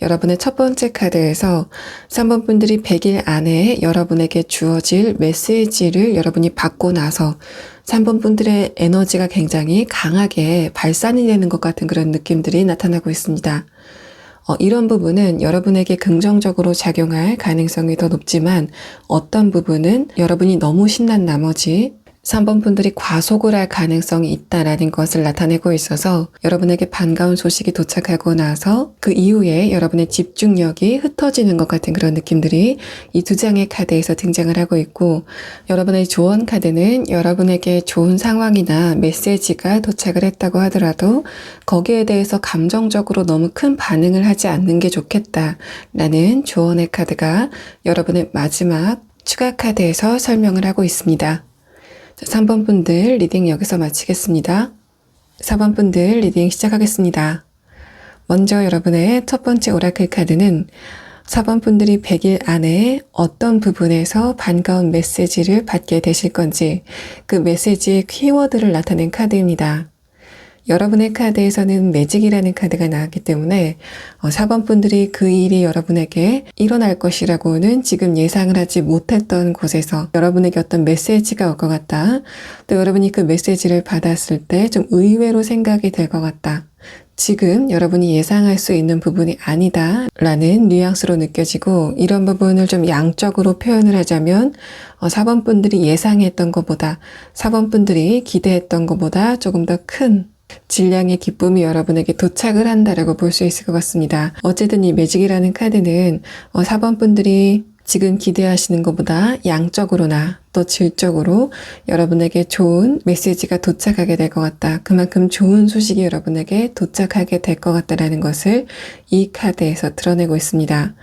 여러분의 첫 번째 카드에서 3번 분들이 100일 안에 여러분에게 주어질 메시지를 여러분이 받고 나서 3번 분들의 에너지가 굉장히 강하게 발산이 되는 것 같은 그런 느낌들이 나타나고 있습니다. 이런 부분은 여러분에게 긍정적으로 작용할 가능성이 더 높지만, 어떤 부분은 여러분이 너무 신난 나머지 3번 분들이 과속을 할 가능성이 있다라는 것을 나타내고 있어서 여러분에게 반가운 소식이 도착하고 나서 그 이후에 여러분의 집중력이 흩어지는 것 같은 그런 느낌들이 이 두 장의 카드에서 등장을 하고 있고, 여러분의 조언 카드는 여러분에게 좋은 상황이나 메시지가 도착을 했다고 하더라도 거기에 대해서 감정적으로 너무 큰 반응을 하지 않는 게 좋겠다라는 조언의 카드가 여러분의 마지막 추가 카드에서 설명을 하고 있습니다. 3번 분들 리딩 여기서 마치겠습니다. 4번 분들 리딩 시작하겠습니다. 먼저 여러분의 첫 번째 오라클 카드는 4번 분들이 100일 안에 어떤 부분에서 반가운 메시지를 받게 되실 건지 그 메시지의 키워드를 나타낸 카드입니다. 여러분의 카드에서는 매직이라는 카드가 나왔기 때문에 4번 분들이 그 일이 여러분에게 일어날 것이라고는 지금 예상을 하지 못했던 곳에서 여러분에게 어떤 메시지가 올 것 같다. 또 여러분이 그 메시지를 받았을 때 좀 의외로 생각이 될 것 같다. 지금 여러분이 예상할 수 있는 부분이 아니다 라는 뉘앙스로 느껴지고, 이런 부분을 좀 양적으로 표현을 하자면 4번 분들이 예상했던 것보다, 4번 분들이 기대했던 것보다 조금 더 큰 질량의 기쁨이 여러분에게 도착을 한다라고 볼 수 있을 것 같습니다. 어쨌든 이 매직이라는 카드는 4번 분들이 지금 기대하시는 것보다 양적으로나 또 질적으로 여러분에게 좋은 메시지가 도착하게 될 것 같다. 그만큼 좋은 소식이 여러분에게 도착하게 될 것 같다라는 것을 이 카드에서 드러내고 있습니다.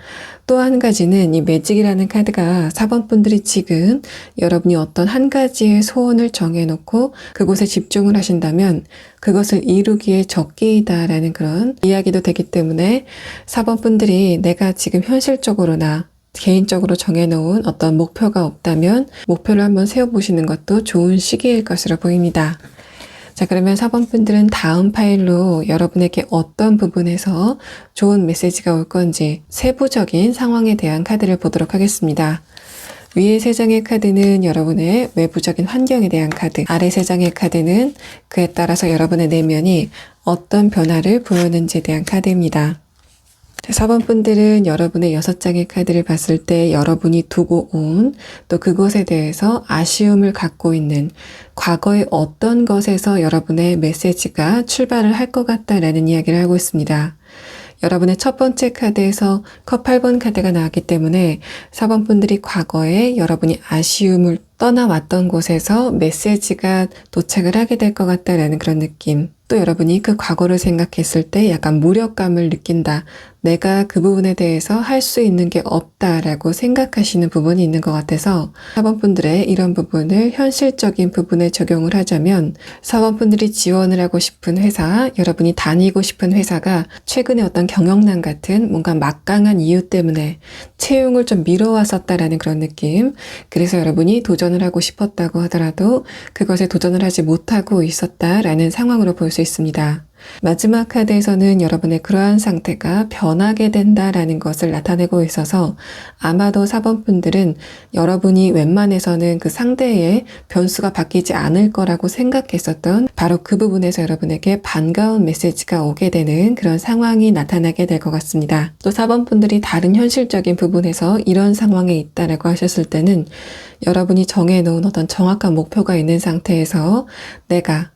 또 한 가지는 이 매직이라는 카드가 4번 분들이 지금 여러분이 어떤 한 가지의 소원을 정해놓고 그곳에 집중을 하신다면 그것을 이루기에 적기이다라는 그런 이야기도 되기 때문에 4번 분들이 내가 지금 현실적으로나 개인적으로 정해놓은 어떤 목표가 없다면 목표를 한번 세워보시는 것도 좋은 시기일 것으로 보입니다. 자, 그러면 4번 분들은 다음 파일로 여러분에게 어떤 부분에서 좋은 메시지가 올 건지 세부적인 상황에 대한 카드를 보도록 하겠습니다. 위에 3장의 카드는 여러분의 외부적인 환경에 대한 카드, 아래 3장의 카드는 그에 따라서 여러분의 내면이 어떤 변화를 보였는지에 대한 카드입니다. 4번 분들은 여러분의 6장의 카드를 봤을 때 여러분이 두고 온 또 그것에 대해서 아쉬움을 갖고 있는 과거의 어떤 것에서 여러분의 메시지가 출발을 할 것 같다라는 이야기를 하고 있습니다. 여러분의 첫 번째 카드에서 컵 8번 카드가 나왔기 때문에 4번 분들이 과거에 여러분이 아쉬움을 떠나왔던 곳에서 메시지가 도착을 하게 될 것 같다라는 그런 느낌. 또 여러분이 그 과거를 생각했을 때 약간 무력감을 느낀다. 내가 그 부분에 대해서 할 수 있는 게 없다라고 생각하시는 부분이 있는 것 같아서 4번 분들의 이런 부분을 현실적인 부분에 적용을 하자면 4번 분들이 지원을 하고 싶은 회사, 여러분이 다니고 싶은 회사가 최근에 어떤 경영난 같은 뭔가 막강한 이유 때문에 채용을 좀 미뤄왔었다라는 그런 느낌. 그래서 여러분이 도전을 하고 싶었다고 하더라도 그것에 도전을 하지 못하고 있었다라는 상황으로 볼 수 있습니다. 마지막 카드에서는 여러분의 그러한 상태가 변하게 된다라는 것을 나타내고 있어서 아마도 4번 분들은 여러분이 웬만해서는 그 상대의 변수가 바뀌지 않을 거라고 생각했었던 바로 그 부분에서 여러분에게 반가운 메시지가 오게 되는 그런 상황이 나타나게 될 것 같습니다. 또 4번 분들이 다른 현실적인 부분에서 이런 상황에 있다라고 하셨을 때는 여러분이 정해놓은 어떤 정확한 목표가 있는 상태에서 내가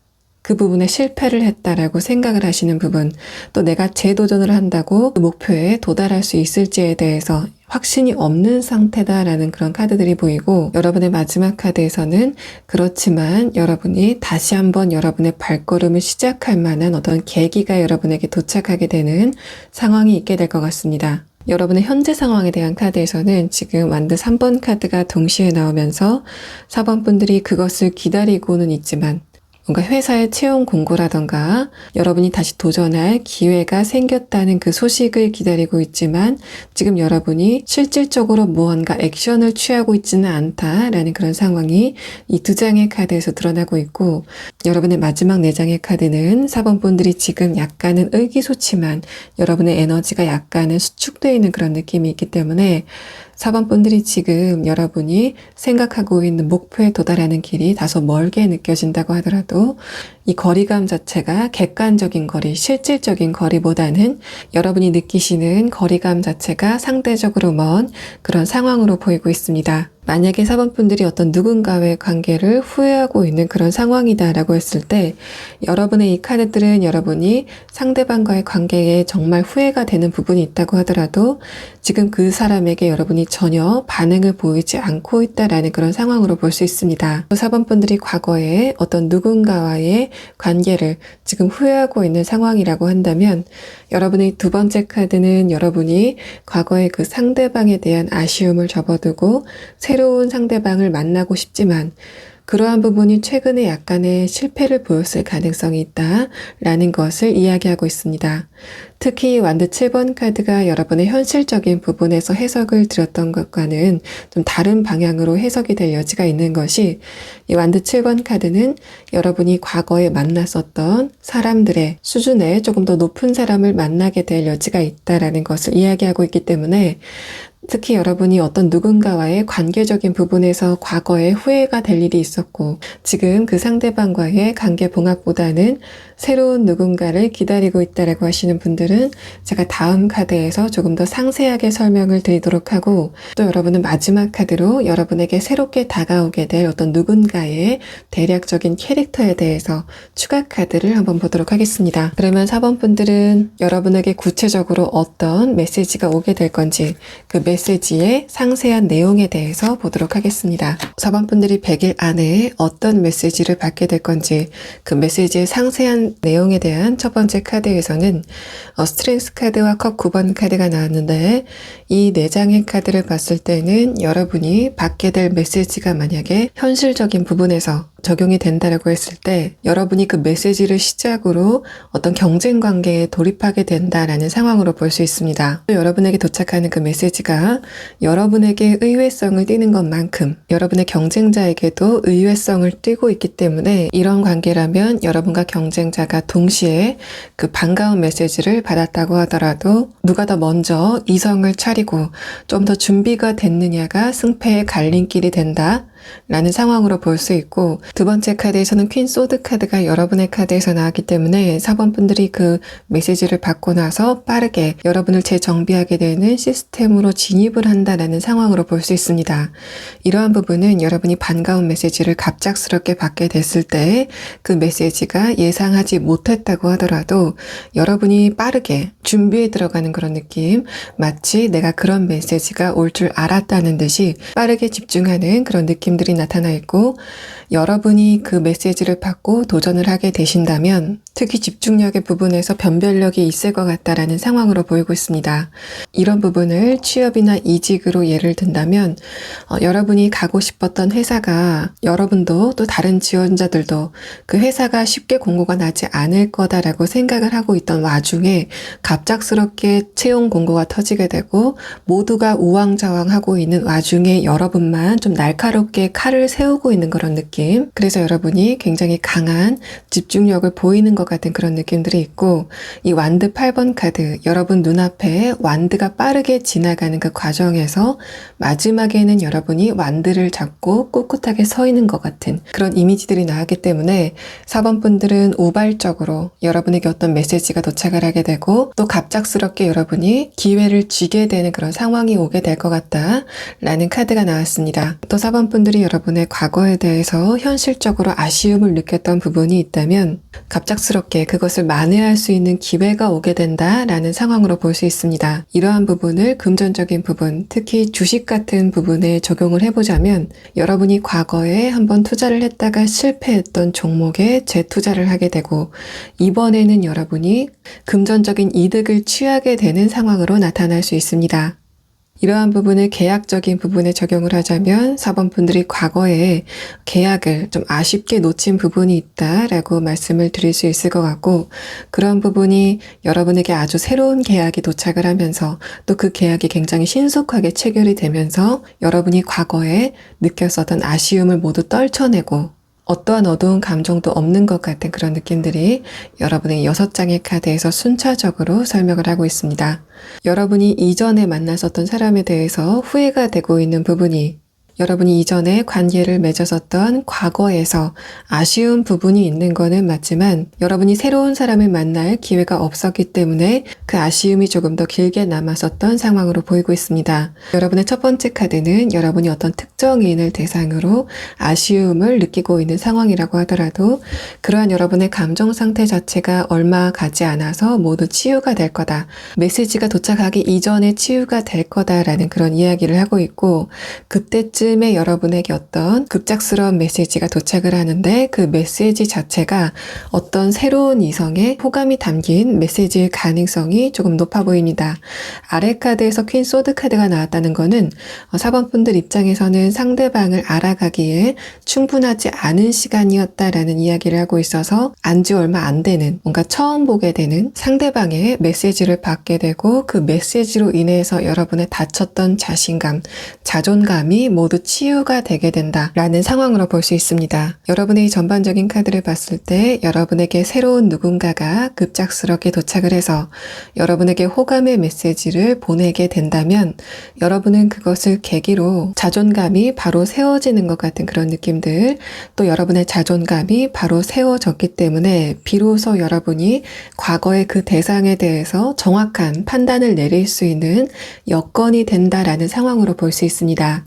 그 부분에 실패를 했다라고 생각을 하시는 부분, 또 내가 재도전을 한다고 그 목표에 도달할 수 있을지에 대해서 확신이 없는 상태다라는 그런 카드들이 보이고, 여러분의 마지막 카드에서는 그렇지만 여러분이 다시 한번 여러분의 발걸음을 시작할 만한 어떤 계기가 여러분에게 도착하게 되는 상황이 있게 될 것 같습니다. 여러분의 현재 상황에 대한 카드에서는 지금 완드 3번 카드가 동시에 나오면서 4번 분들이 그것을 기다리고는 있지만 뭔가 회사의 채용 공고라던가 여러분이 다시 도전할 기회가 생겼다는 그 소식을 기다리고 있지만 지금 여러분이 실질적으로 무언가 액션을 취하고 있지는 않다라는 그런 상황이 이 두 장의 카드에서 드러나고 있고, 여러분의 마지막 4장의 카드는 4번 분들이 지금 약간은 의기소침한 여러분의 에너지가 약간은 수축되어 있는 그런 느낌이 있기 때문에 4번 분들이 지금 여러분이 생각하고 있는 목표에 도달하는 길이 다소 멀게 느껴진다고 하더라도 이 거리감 자체가 객관적인 거리, 실질적인 거리보다는 여러분이 느끼시는 거리감 자체가 상대적으로 먼 그런 상황으로 보이고 있습니다. 만약에 4번 분들이 어떤 누군가와의 관계를 후회하고 있는 그런 상황이다라고 했을 때 여러분의 이 카드들은 여러분이 상대방과의 관계에 정말 후회가 되는 부분이 있다고 하더라도 지금 그 사람에게 여러분이 전혀 반응을 보이지 않고 있다라는 그런 상황으로 볼 수 있습니다. 4번 분들이 과거에 어떤 누군가와의 관계를 지금 후회하고 있는 상황이라고 한다면 여러분의 두 번째 카드는 여러분이 과거의 그 상대방에 대한 아쉬움을 접어두고 새로운 상대방을 만나고 싶지만 그러한 부분이 최근에 약간의 실패를 보였을 가능성이 있다라는 것을 이야기하고 있습니다. 특히 완드 7번 카드가 여러분의 현실적인 부분에서 해석을 드렸던 것과는 좀 다른 방향으로 해석이 될 여지가 있는 것이, 이 완드 7번 카드는 여러분이 과거에 만났었던 사람들의 수준에 조금 더 높은 사람을 만나게 될 여지가 있다라는 것을 이야기하고 있기 때문에 특히 여러분이 어떤 누군가와의 관계적인 부분에서 과거에 후회가 될 일이 있었고 지금 그 상대방과의 관계 봉합보다는 새로운 누군가를 기다리고 있다라고 하시는 분들은 제가 다음 카드에서 조금 더 상세하게 설명을 드리도록 하고, 또 여러분은 마지막 카드로 여러분에게 새롭게 다가오게 될 어떤 누군가의 대략적인 캐릭터에 대해서 추가 카드를 한번 보도록 하겠습니다. 그러면 4번 분들은 여러분에게 구체적으로 어떤 메시지가 오게 될 건지 그 메시지의 상세한 내용에 대해서 보도록 하겠습니다. 4번 분들이 100일 안에 어떤 메시지를 받게 될 건지 그 메시지의 상세한 내용에 대한 첫 번째 카드에서는 스트렝스 카드와 컵 9번 카드가 나왔는데, 이 4장의 카드를 봤을 때는 여러분이 받게 될 메시지가 만약에 현실적인 부분에서 적용이 된다라고 했을 때 여러분이 그 메시지를 시작으로 어떤 경쟁 관계에 돌입하게 된다라는 상황으로 볼 수 있습니다. 또 여러분에게 도착하는 그 메시지가 여러분에게 의외성을 띠는 것만큼 여러분의 경쟁자에게도 의외성을 띠고 있기 때문에 이런 관계라면 여러분과 경쟁자가 동시에 그 반가운 메시지를 받았다고 하더라도 누가 더 먼저 이성을 차리고 좀 더 준비가 됐느냐가 승패의 갈림길이 된다. 라는 상황으로 볼 수 있고, 두 번째 카드에서는 퀸 소드 카드가 여러분의 카드에서 나왔기 때문에 4번 분들이 그 메시지를 받고 나서 빠르게 여러분을 재정비하게 되는 시스템으로 진입을 한다라는 상황으로 볼 수 있습니다. 이러한 부분은 여러분이 반가운 메시지를 갑작스럽게 받게 됐을 때 그 메시지가 예상하지 못했다고 하더라도 여러분이 빠르게 준비에 들어가는 그런 느낌, 마치 내가 그런 메시지가 올 줄 알았다는 듯이 빠르게 집중하는 그런 느낌들이 나타나 있고, 여러분이 그 메시지를 받고 도전을 하게 되신다면 특히 집중력의 부분에서 변별력이 있을 것 같다라는 상황으로 보이고 있습니다. 이런 부분을 취업이나 이직으로 예를 든다면 여러분이 가고 싶었던 회사가, 여러분도 또 다른 지원자들도 그 회사가 쉽게 공고가 나지 않을 거다라고 생각을 하고 있던 와중에 갑작스럽게 채용 공고가 터지게 되고 모두가 우왕좌왕하고 있는 와중에 여러분만 좀 날카롭게 칼을 세우고 있는 그런 느낌, 그래서 여러분이 굉장히 강한 집중력을 보이는 것 같은 그런 느낌들이 있고, 이 완드 8번 카드, 여러분 눈앞에 완드가 빠르게 지나가는 그 과정에서 마지막에는 여러분이 완드를 잡고 꿋꿋하게 서 있는 것 같은 그런 이미지들이 나왔기 때문에 4번 분들은 우발적으로 여러분에게 어떤 메시지가 도착을 하게 되고 또 갑작스럽게 여러분이 기회를 쥐게 되는 그런 상황이 오게 될 것 같다 라는 카드가 나왔습니다. 또 4번 분들이 여러분의 과거에 대해서 현실적으로 아쉬움을 느꼈던 부분이 있다면 갑작스럽게 그것을 만회할 수 있는 기회가 오게 된다라는 상황으로 볼 수 있습니다. 이러한 부분을 금전적인 부분, 특히 주식 같은 부분에 적용을 해보자면 여러분이 과거에 한번 투자를 했다가 실패했던 종목에 재투자를 하게 되고 이번에는 여러분이 금전적인 이득을 취하게 되는 상황으로 나타날 수 있습니다. 이러한 부분을 계약적인 부분에 적용을 하자면 4번 분들이 과거에 계약을 좀 아쉽게 놓친 부분이 있다라고 말씀을 드릴 수 있을 것 같고, 그런 부분이 여러분에게 아주 새로운 계약이 도착을 하면서 또 그 계약이 굉장히 신속하게 체결이 되면서 여러분이 과거에 느꼈었던 아쉬움을 모두 떨쳐내고 어떠한 어두운 감정도 없는 것 같은 그런 느낌들이 여러분의 6장의 카드에서 순차적으로 설명을 하고 있습니다. 여러분이 이전에 만났었던 사람에 대해서 후회가 되고 있는 부분이, 여러분이 이전에 관계를 맺었었던 과거에서 아쉬운 부분이 있는 거는 맞지만 여러분이 새로운 사람을 만날 기회가 없었기 때문에 그 아쉬움이 조금 더 길게 남았었던 상황으로 보이고 있습니다. 여러분의 첫 번째 카드는 여러분이 어떤 특정인을 대상으로 아쉬움을 느끼고 있는 상황이라고 하더라도 그러한 여러분의 감정 상태 자체가 얼마 가지 않아서 모두 치유가 될 거다. 메시지가 도착하기 이전에 치유가 될 거다라는 그런 이야기를 하고 있고, 그때쯤 에 여러분에게 어떤 급작스러운 메시지가 도착을 하는데 그 메시지 자체가 어떤 새로운 이성의 호감이 담긴 메시지일 가능성이 조금 높아 보입니다. 아래 카드에서 퀸 소드 카드가 나왔다는 거는 4번 분들 입장에서는 상대방을 알아가기에 충분하지 않은 시간이었다라는 이야기를 하고 있어서 안지 얼마 안 되는, 뭔가 처음 보게 되는 상대방의 메시지를 받게 되고 그 메시지로 인해서 여러분의 다쳤던 자신감, 자존감이 모두 치유가 되게 된다라는 상황으로 볼 수 있습니다. 여러분의 이 전반적인 카드를 봤을 때 여러분에게 새로운 누군가가 급작스럽게 도착을 해서 여러분에게 호감의 메시지를 보내게 된다면 여러분은 그것을 계기로 자존감이 바로 세워지는 것 같은 그런 느낌들, 또 여러분의 자존감이 바로 세워졌기 때문에 비로소 여러분이 과거의 그 대상에 대해서 정확한 판단을 내릴 수 있는 여건이 된다라는 상황으로 볼 수 있습니다.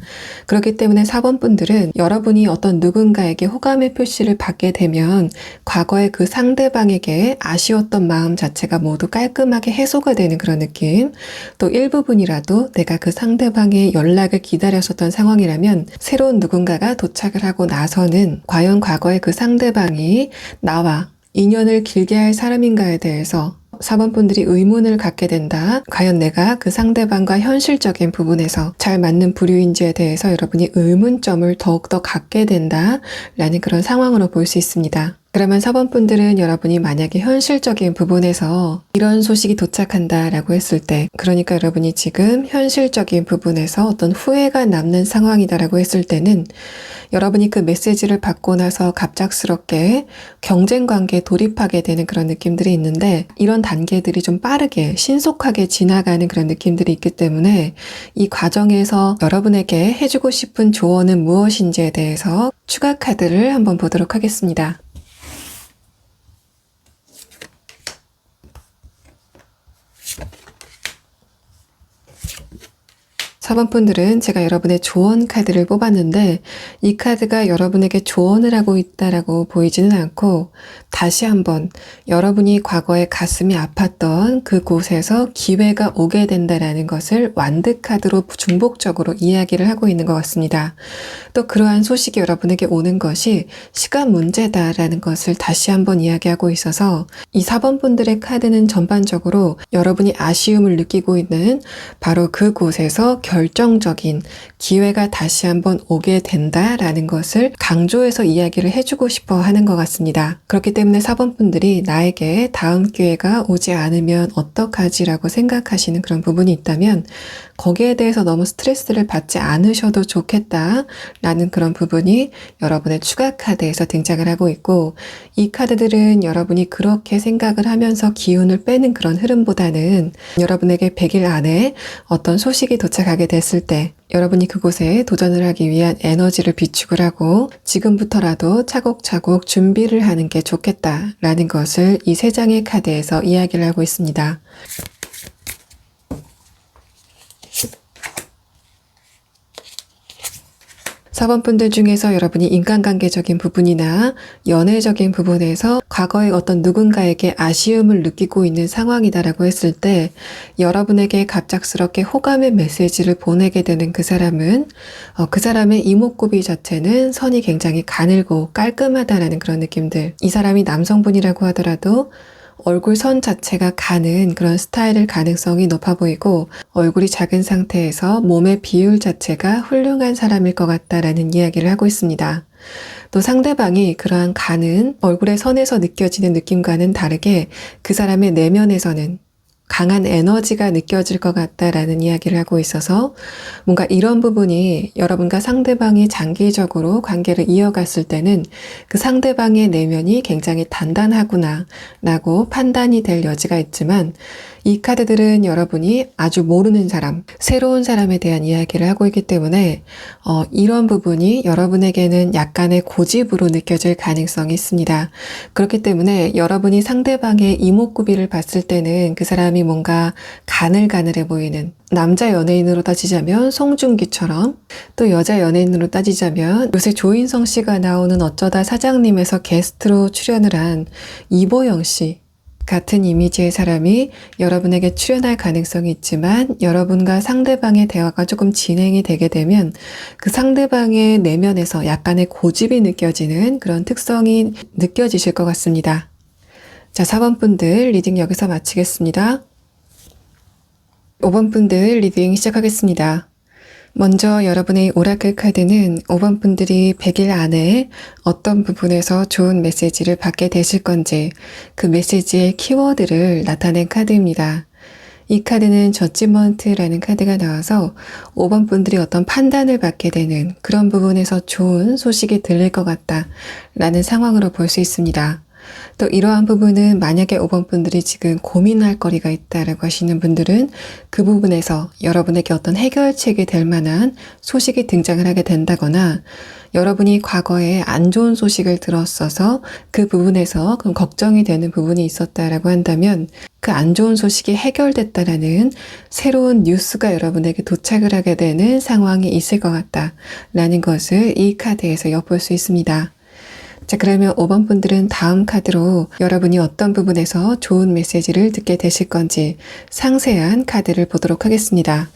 그렇기 때문에 4번 분들은 여러분이 어떤 누군가에게 호감의 표시를 받게 되면 과거의 그 상대방에게 아쉬웠던 마음 자체가 모두 깔끔하게 해소가 되는 그런 느낌, 또 일부분이라도 내가 그 상대방의 연락을 기다렸었던 상황이라면 새로운 누군가가 도착을 하고 나서는 과연 과거의 그 상대방이 나와 인연을 길게 할 사람인가에 대해서 4번 분들이 의문을 갖게 된다. 과연 내가 그 상대방과 현실적인 부분에서 잘 맞는 부류인지에 대해서 여러분이 의문점을 더욱더 갖게 된다 라는 그런 상황으로 볼 수 있습니다. 그러면 4번 분들은 여러분이 만약에 현실적인 부분에서 이런 소식이 도착한다라고 했을 때, 그러니까 여러분이 지금 현실적인 부분에서 어떤 후회가 남는 상황이다라고 했을 때는 여러분이 그 메시지를 받고 나서 갑작스럽게 경쟁 관계에 돌입하게 되는 그런 느낌들이 있는데, 이런 단계들이 좀 빠르게 신속하게 지나가는 그런 느낌들이 있기 때문에 이 과정에서 여러분에게 해주고 싶은 조언은 무엇인지에 대해서 추가 카드를 한번 보도록 하겠습니다. 4번 분들은 제가 여러분의 조언 카드를 뽑았는데 이 카드가 여러분에게 조언을 하고 있다라고 보이지는 않고 다시 한번 여러분이 과거에 가슴이 아팠던 그곳에서 기회가 오게 된다라는 것을 완드 카드로 중복적으로 이야기를 하고 있는 것 같습니다. 또 그러한 소식이 여러분에게 오는 것이 시간 문제다라는 것을 다시 한번 이야기하고 있어서 이 4번 분들의 카드는 전반적으로 여러분이 아쉬움을 느끼고 있는 바로 그곳에서 결정적인 기회가 다시 한번 오게 된다라는 것을 강조해서 이야기를 해주고 싶어 하는 것 같습니다. 그렇기 때문에 4번 분들이 나에게 다음 기회가 오지 않으면 어떡하지라고 생각하시는 그런 부분이 있다면 거기에 대해서 너무 스트레스를 받지 않으셔도 좋겠다라는 그런 부분이 여러분의 추가 카드에서 등장을 하고 있고, 이 카드들은 여러분이 그렇게 생각을 하면서 기운을 빼는 그런 흐름보다는 여러분에게 100일 안에 어떤 소식이 도착하게 됐을 때 여러분이 그곳에 도전을 하기 위한 에너지를 비축을 하고 지금부터라도 차곡차곡 준비를 하는 게 좋겠다라는 것을 이 3장의 카드에서 이야기를 하고 있습니다. 4번 분들 중에서 여러분이 인간관계적인 부분이나 연애적인 부분에서 과거에 어떤 누군가에게 아쉬움을 느끼고 있는 상황이다라고 했을 때 여러분에게 갑작스럽게 호감의 메시지를 보내게 되는 그 사람은 그 사람의 이목구비 자체는 선이 굉장히 가늘고 깔끔하다라는 그런 느낌들, 이 사람이 남성분이라고 하더라도 얼굴 선 자체가 가는 그런 스타일일 가능성이 높아 보이고 얼굴이 작은 상태에서 몸의 비율 자체가 훌륭한 사람일 것 같다라는 이야기를 하고 있습니다. 또 상대방이 그러한 가는 얼굴의 선에서 느껴지는 느낌과는 다르게 그 사람의 내면에서는 강한 에너지가 느껴질 것 같다라는 이야기를 하고 있어서 뭔가 이런 부분이 여러분과 상대방이 장기적으로 관계를 이어갔을 때는 그 상대방의 내면이 굉장히 단단하구나 라고 판단이 될 여지가 있지만, 이 카드들은 여러분이 아주 모르는 사람, 새로운 사람에 대한 이야기를 하고 있기 때문에 이런 부분이 여러분에게는 약간의 고집으로 느껴질 가능성이 있습니다. 그렇기 때문에 여러분이 상대방의 이목구비를 봤을 때는 그 사람이 뭔가 가늘가늘해 보이는, 남자 연예인으로 따지자면 송중기처럼, 또 여자 연예인으로 따지자면 요새 조인성 씨가 나오는 어쩌다 사장님에서 게스트로 출연을 한 이보영 씨 같은 이미지의 사람이 여러분에게 출연할 가능성이 있지만, 여러분과 상대방의 대화가 조금 진행이 되게 되면 그 상대방의 내면에서 약간의 고집이 느껴지는 그런 특성이 느껴지실 것 같습니다. 자, 4번 분들 리딩 여기서 마치겠습니다. 5번 분들 리딩 시작하겠습니다. 먼저 여러분의 오라클 카드는 5번 분들이 100일 안에 어떤 부분에서 좋은 메시지를 받게 되실 건지 그 메시지의 키워드를 나타낸 카드입니다. 이 카드는 저지먼트라는 카드가 나와서 5번 분들이 어떤 판단을 받게 되는 그런 부분에서 좋은 소식이 들릴 것 같다라는 상황으로 볼 수 있습니다. 또 이러한 부분은 만약에 5번 분들이 지금 고민할 거리가 있다라고 하시는 분들은 그 부분에서 여러분에게 어떤 해결책이 될 만한 소식이 등장을 하게 된다거나, 여러분이 과거에 안 좋은 소식을 들었어서 그 부분에서 그럼 걱정이 되는 부분이 있었다라고 한다면 그 안 좋은 소식이 해결됐다라는 새로운 뉴스가 여러분에게 도착을 하게 되는 상황이 있을 것 같다라는 것을 이 카드에서 엿볼 수 있습니다. 자, 그러면 5번 분들은 다음 카드로 여러분이 어떤 부분에서 좋은 메시지를 듣게 되실 건지 상세한 카드를 보도록 하겠습니다.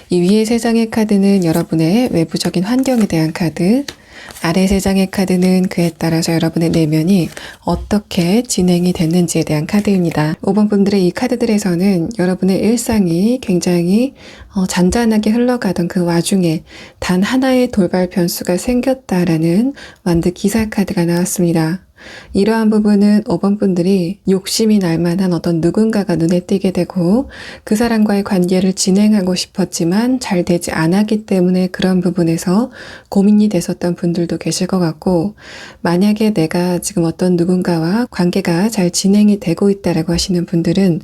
이 위에 3장의 카드는 여러분의 외부적인 환경에 대한 카드, 아래 3장의 카드는 그에 따라서 여러분의 내면이 어떻게 진행이 됐는지에 대한 카드입니다. 5번 분들의 이 카드들에서는 여러분의 일상이 굉장히 잔잔하게 흘러가던 그 와중에 단 하나의 돌발 변수가 생겼다라는 완드 기사 카드가 나왔습니다. 이러한 부분은 5번 분들이 욕심이 날 만한 어떤 누군가가 눈에 띄게 되고 그 사람과의 관계를 진행하고 싶었지만 잘 되지 않았기 때문에 그런 부분에서 고민이 됐었던 분들도 계실 것 같고, 만약에 내가 지금 어떤 누군가와 관계가 잘 진행이 되고 있다라고 하시는 분들은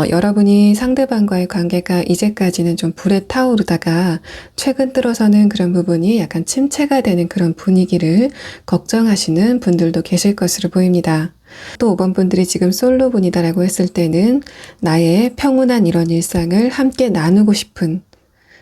여러분이 상대방과의 관계가 이제까지는 좀 불에 타오르다가 최근 들어서는 그런 부분이 약간 침체가 되는 그런 분위기를 걱정하시는 분들도 계실 것으로 보입니다. 또 5번 분들이 지금 솔로분이다라고 했을 때는 나의 평온한 이런 일상을 함께 나누고 싶은,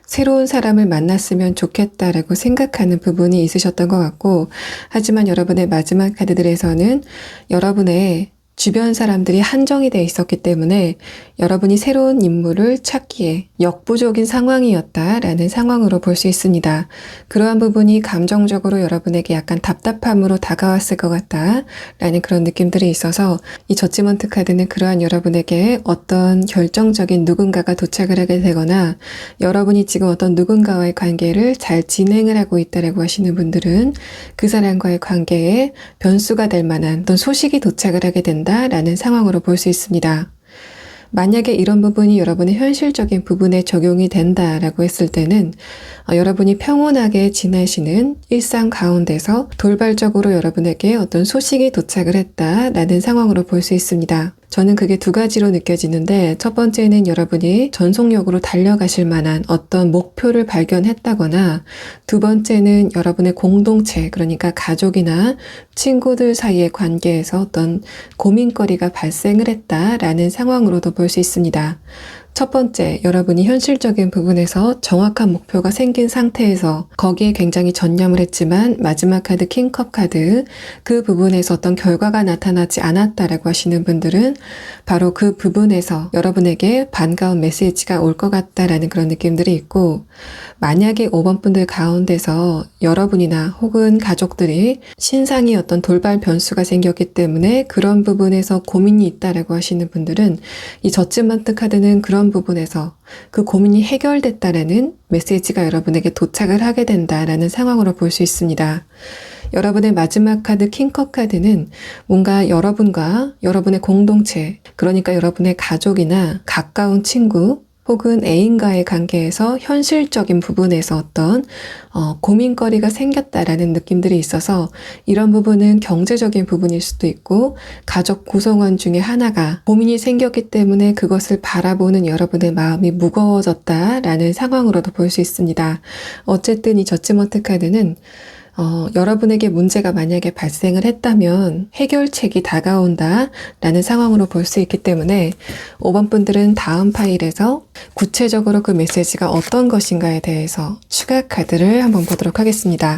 새로운 사람을 만났으면 좋겠다라고 생각하는 부분이 있으셨던 것 같고, 하지만 여러분의 마지막 카드들에서는 여러분의 주변 사람들이 한정이 돼 있었기 때문에 여러분이 새로운 인물을 찾기에 역부족인 상황이었다라는 상황으로 볼 수 있습니다. 그러한 부분이 감정적으로 여러분에게 약간 답답함으로 다가왔을 것 같다라는 그런 느낌들이 있어서 이 저지먼트 카드는 그러한 여러분에게 어떤 결정적인 누군가가 도착을 하게 되거나 여러분이 지금 어떤 누군가와의 관계를 잘 진행을 하고 있다라고 하시는 분들은 그 사람과의 관계에 변수가 될 만한 어떤 소식이 도착을 하게 된다라는 상황으로 볼 수 있습니다. 만약에 이런 부분이 여러분의 현실적인 부분에 적용이 된다라고 했을 때는 여러분이 평온하게 지내시는 일상 가운데서 돌발적으로 여러분에게 어떤 소식이 도착을 했다라는 상황으로 볼 수 있습니다. 저는 그게 2가지로 느껴지는데, 첫 번째는 여러분이 전속력으로 달려가실 만한 어떤 목표를 발견했다거나, 두 번째는 여러분의 공동체, 그러니까 가족이나 친구들 사이의 관계에서 어떤 고민거리가 발생을 했다라는 상황으로도 볼 수 있습니다. 첫 번째, 여러분이 현실적인 부분에서 정확한 목표가 생긴 상태에서 거기에 굉장히 전념을 했지만 마지막 카드 킹컵 카드, 그 부분에서 어떤 결과가 나타나지 않았다라고 하시는 분들은 바로 그 부분에서 여러분에게 반가운 메시지가 올 것 같다라는 그런 느낌들이 있고, 만약에 5번 분들 가운데서 여러분이나 혹은 가족들이 신상이 어떤 돌발 변수가 생겼기 때문에 그런 부분에서 고민이 있다라고 하시는 분들은 이 저지먼트 카드는 그런 부분에서 그 고민이 해결됐다라는 메시지가 여러분에게 도착을 하게 된다라는 상황으로 볼 수 있습니다. 여러분의 마지막 카드 킹컵 카드는 뭔가 여러분과 여러분의 공동체, 그러니까 여러분의 가족이나 가까운 친구 혹은 애인과의 관계에서 현실적인 부분에서 어떤 고민거리가 생겼다라는 느낌들이 있어서, 이런 부분은 경제적인 부분일 수도 있고 가족 구성원 중에 하나가 고민이 생겼기 때문에 그것을 바라보는 여러분의 마음이 무거워졌다라는 상황으로도 볼 수 있습니다. 어쨌든 이 저지먼트 카드는 여러분에게 문제가 만약에 발생을 했다면 해결책이 다가온다라는 상황으로 볼 수 있기 때문에 5번 분들은 다음 파일에서 구체적으로 그 메시지가 어떤 것인가에 대해서 추가 카드를 한번 보도록 하겠습니다.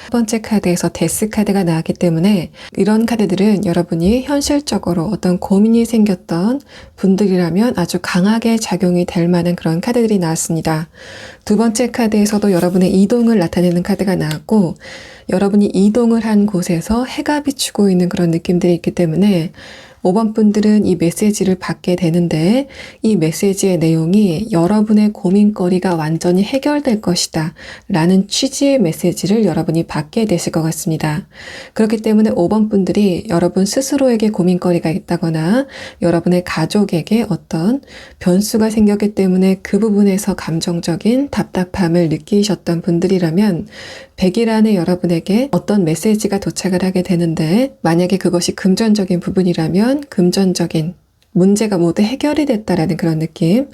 첫 번째 카드에서 데스 카드가 나왔기 때문에 이런 카드들은 여러분이 현실적으로 어떤 고민이 생겼던 분들이라면 아주 강하게 작용이 될 만한 그런 카드들이 나왔습니다. 두 번째 카드에서도 여러분의 이동을 나타내는 카드가 나왔고, 여러분이 이동을 한 곳에서 해가 비추고 있는 그런 느낌들이 있기 때문에 5번 분들은 이 메시지를 받게 되는데, 이 메시지의 내용이 여러분의 고민거리가 완전히 해결될 것이다 라는 취지의 메시지를 여러분이 받게 되실 것 같습니다. 그렇기 때문에 5번 분들이 여러분 스스로에게 고민거리가 있다거나 여러분의 가족에게 어떤 변수가 생겼기 때문에 그 부분에서 감정적인 답답함을 느끼셨던 분들이라면 100일 안에 여러분에게 어떤 메시지가 도착을 하게 되는데, 만약에 그것이 금전적인 부분이라면 금전적인 문제가 모두 해결이 됐다라는 그런 느낌,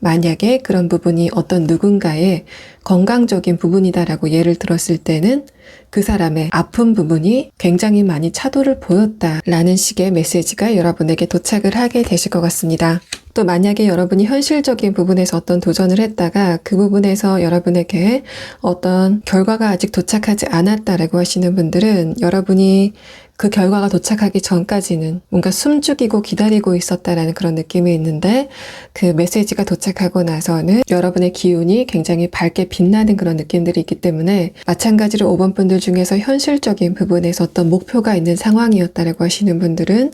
만약에 그런 부분이 어떤 누군가의 건강적인 부분이다라고 예를 들었을 때는 그 사람의 아픈 부분이 굉장히 많이 차도를 보였다라는 식의 메시지가 여러분에게 도착을 하게 되실 것 같습니다. 또 만약에 여러분이 현실적인 부분에서 어떤 도전을 했다가 그 부분에서 여러분에게 어떤 결과가 아직 도착하지 않았다라고 하시는 분들은 여러분이 그 결과가 도착하기 전까지는 뭔가 숨죽이고 기다리고 있었다라는 그런 느낌이 있는데 그 메시지가 도착하고 나서는 여러분의 기운이 굉장히 밝게 빛나는 그런 느낌들이 있기 때문에 마찬가지로 5번 분들 중에서 현실적인 부분에서 어떤 목표가 있는 상황이었다라고 하시는 분들은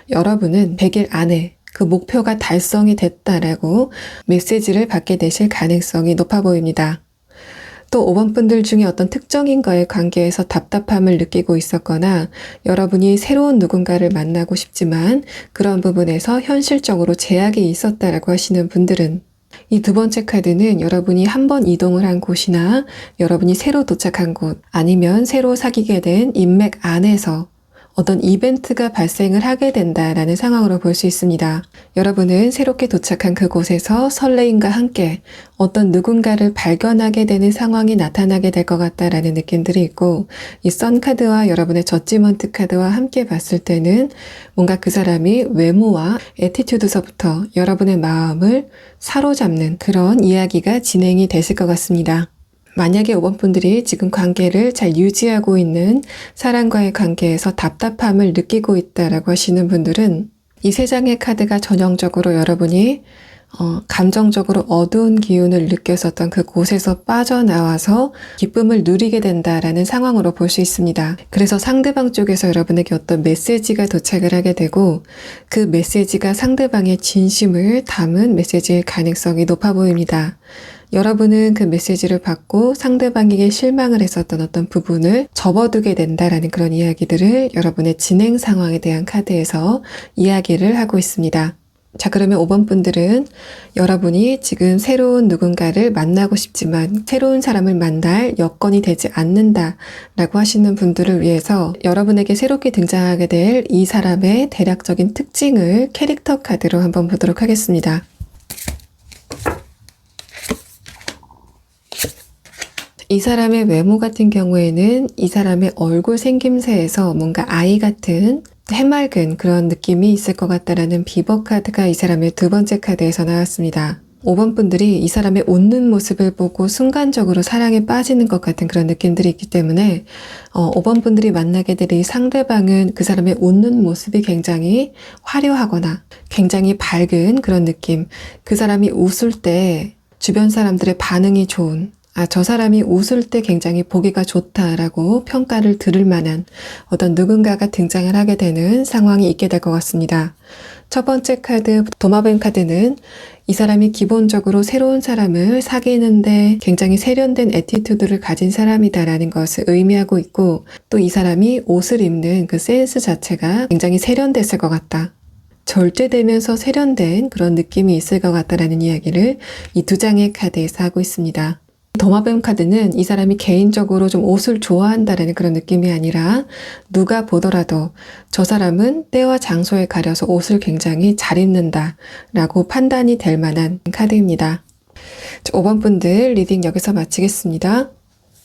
여러분은 100일 안에 그 목표가 달성이 됐다라고 메시지를 받게 되실 가능성이 높아 보입니다. 또 5번 분들 중에 어떤 특정인과의 관계에서 답답함을 느끼고 있었거나 여러분이 새로운 누군가를 만나고 싶지만 그런 부분에서 현실적으로 제약이 있었다라고 하시는 분들은 이 두 번째 카드는 여러분이 한번 이동을 한 곳이나 여러분이 새로 도착한 곳 아니면 새로 사귀게 된 인맥 안에서 어떤 이벤트가 발생을 하게 된다라는 상황으로 볼 수 있습니다. 여러분은 새롭게 도착한 그곳에서 설레임과 함께 어떤 누군가를 발견하게 되는 상황이 나타나게 될 것 같다라는 느낌들이 있고 이 선 카드와 여러분의 저지먼트 카드와 함께 봤을 때는 뭔가 그 사람이 외모와 애티튜드서부터 여러분의 마음을 사로잡는 그런 이야기가 진행이 되실 것 같습니다. 만약에 5번 분들이 지금 관계를 잘 유지하고 있는 사람과의 관계에서 답답함을 느끼고 있다라고 하시는 분들은 이 세 장의 카드가 전형적으로 여러분이 감정적으로 어두운 기운을 느꼈었던 그 곳에서 빠져나와서 기쁨을 누리게 된다라는 상황으로 볼 수 있습니다. 그래서 상대방 쪽에서 여러분에게 어떤 메시지가 도착을 하게 되고 그 메시지가 상대방의 진심을 담은 메시지일 가능성이 높아 보입니다. 여러분은 그 메시지를 받고 상대방에게 실망을 했었던 어떤 부분을 접어두게 된다라는 그런 이야기들을 여러분의 진행 상황에 대한 카드에서 이야기를 하고 있습니다. 자, 그러면 5번 분들은 여러분이 지금 새로운 누군가를 만나고 싶지만 새로운 사람을 만날 여건이 되지 않는다라고 하시는 분들을 위해서 여러분에게 새롭게 등장하게 될 이 사람의 대략적인 특징을 캐릭터 카드로 한번 보도록 하겠습니다. 이 사람의 외모 같은 경우에는 이 사람의 얼굴 생김새에서 뭔가 아이 같은 해맑은 그런 느낌이 있을 것 같다라는 비버 카드가 이 사람의 두 번째 카드에서 나왔습니다. 5번 분들이 이 사람의 웃는 모습을 보고 순간적으로 사랑에 빠지는 것 같은 그런 느낌들이 있기 때문에 5번 분들이 만나게 될 이 상대방은 그 사람의 웃는 모습이 굉장히 화려하거나 굉장히 밝은 그런 느낌, 그 사람이 웃을 때 주변 사람들의 반응이 좋은 저 사람이 웃을 때 굉장히 보기가 좋다라고 평가를 들을 만한 어떤 누군가가 등장을 하게 되는 상황이 있게 될 것 같습니다. 첫 번째 카드 도마뱀 카드는 이 사람이 기본적으로 새로운 사람을 사귀는데 굉장히 세련된 애티튜드를 가진 사람이다라는 것을 의미하고 있고 또 이 사람이 옷을 입는 그 센스 자체가 굉장히 세련됐을 것 같다. 절제되면서 세련된 그런 느낌이 있을 것 같다라는 이야기를 이 두 장의 카드에서 하고 있습니다. 도마뱀 카드는 이 사람이 개인적으로 좀 옷을 좋아한다는 그런 느낌이 아니라 누가 보더라도 저 사람은 때와 장소에 가려서 옷을 굉장히 잘 입는다 라고 판단이 될 만한 카드입니다. 5번 분들 리딩 여기서 마치겠습니다.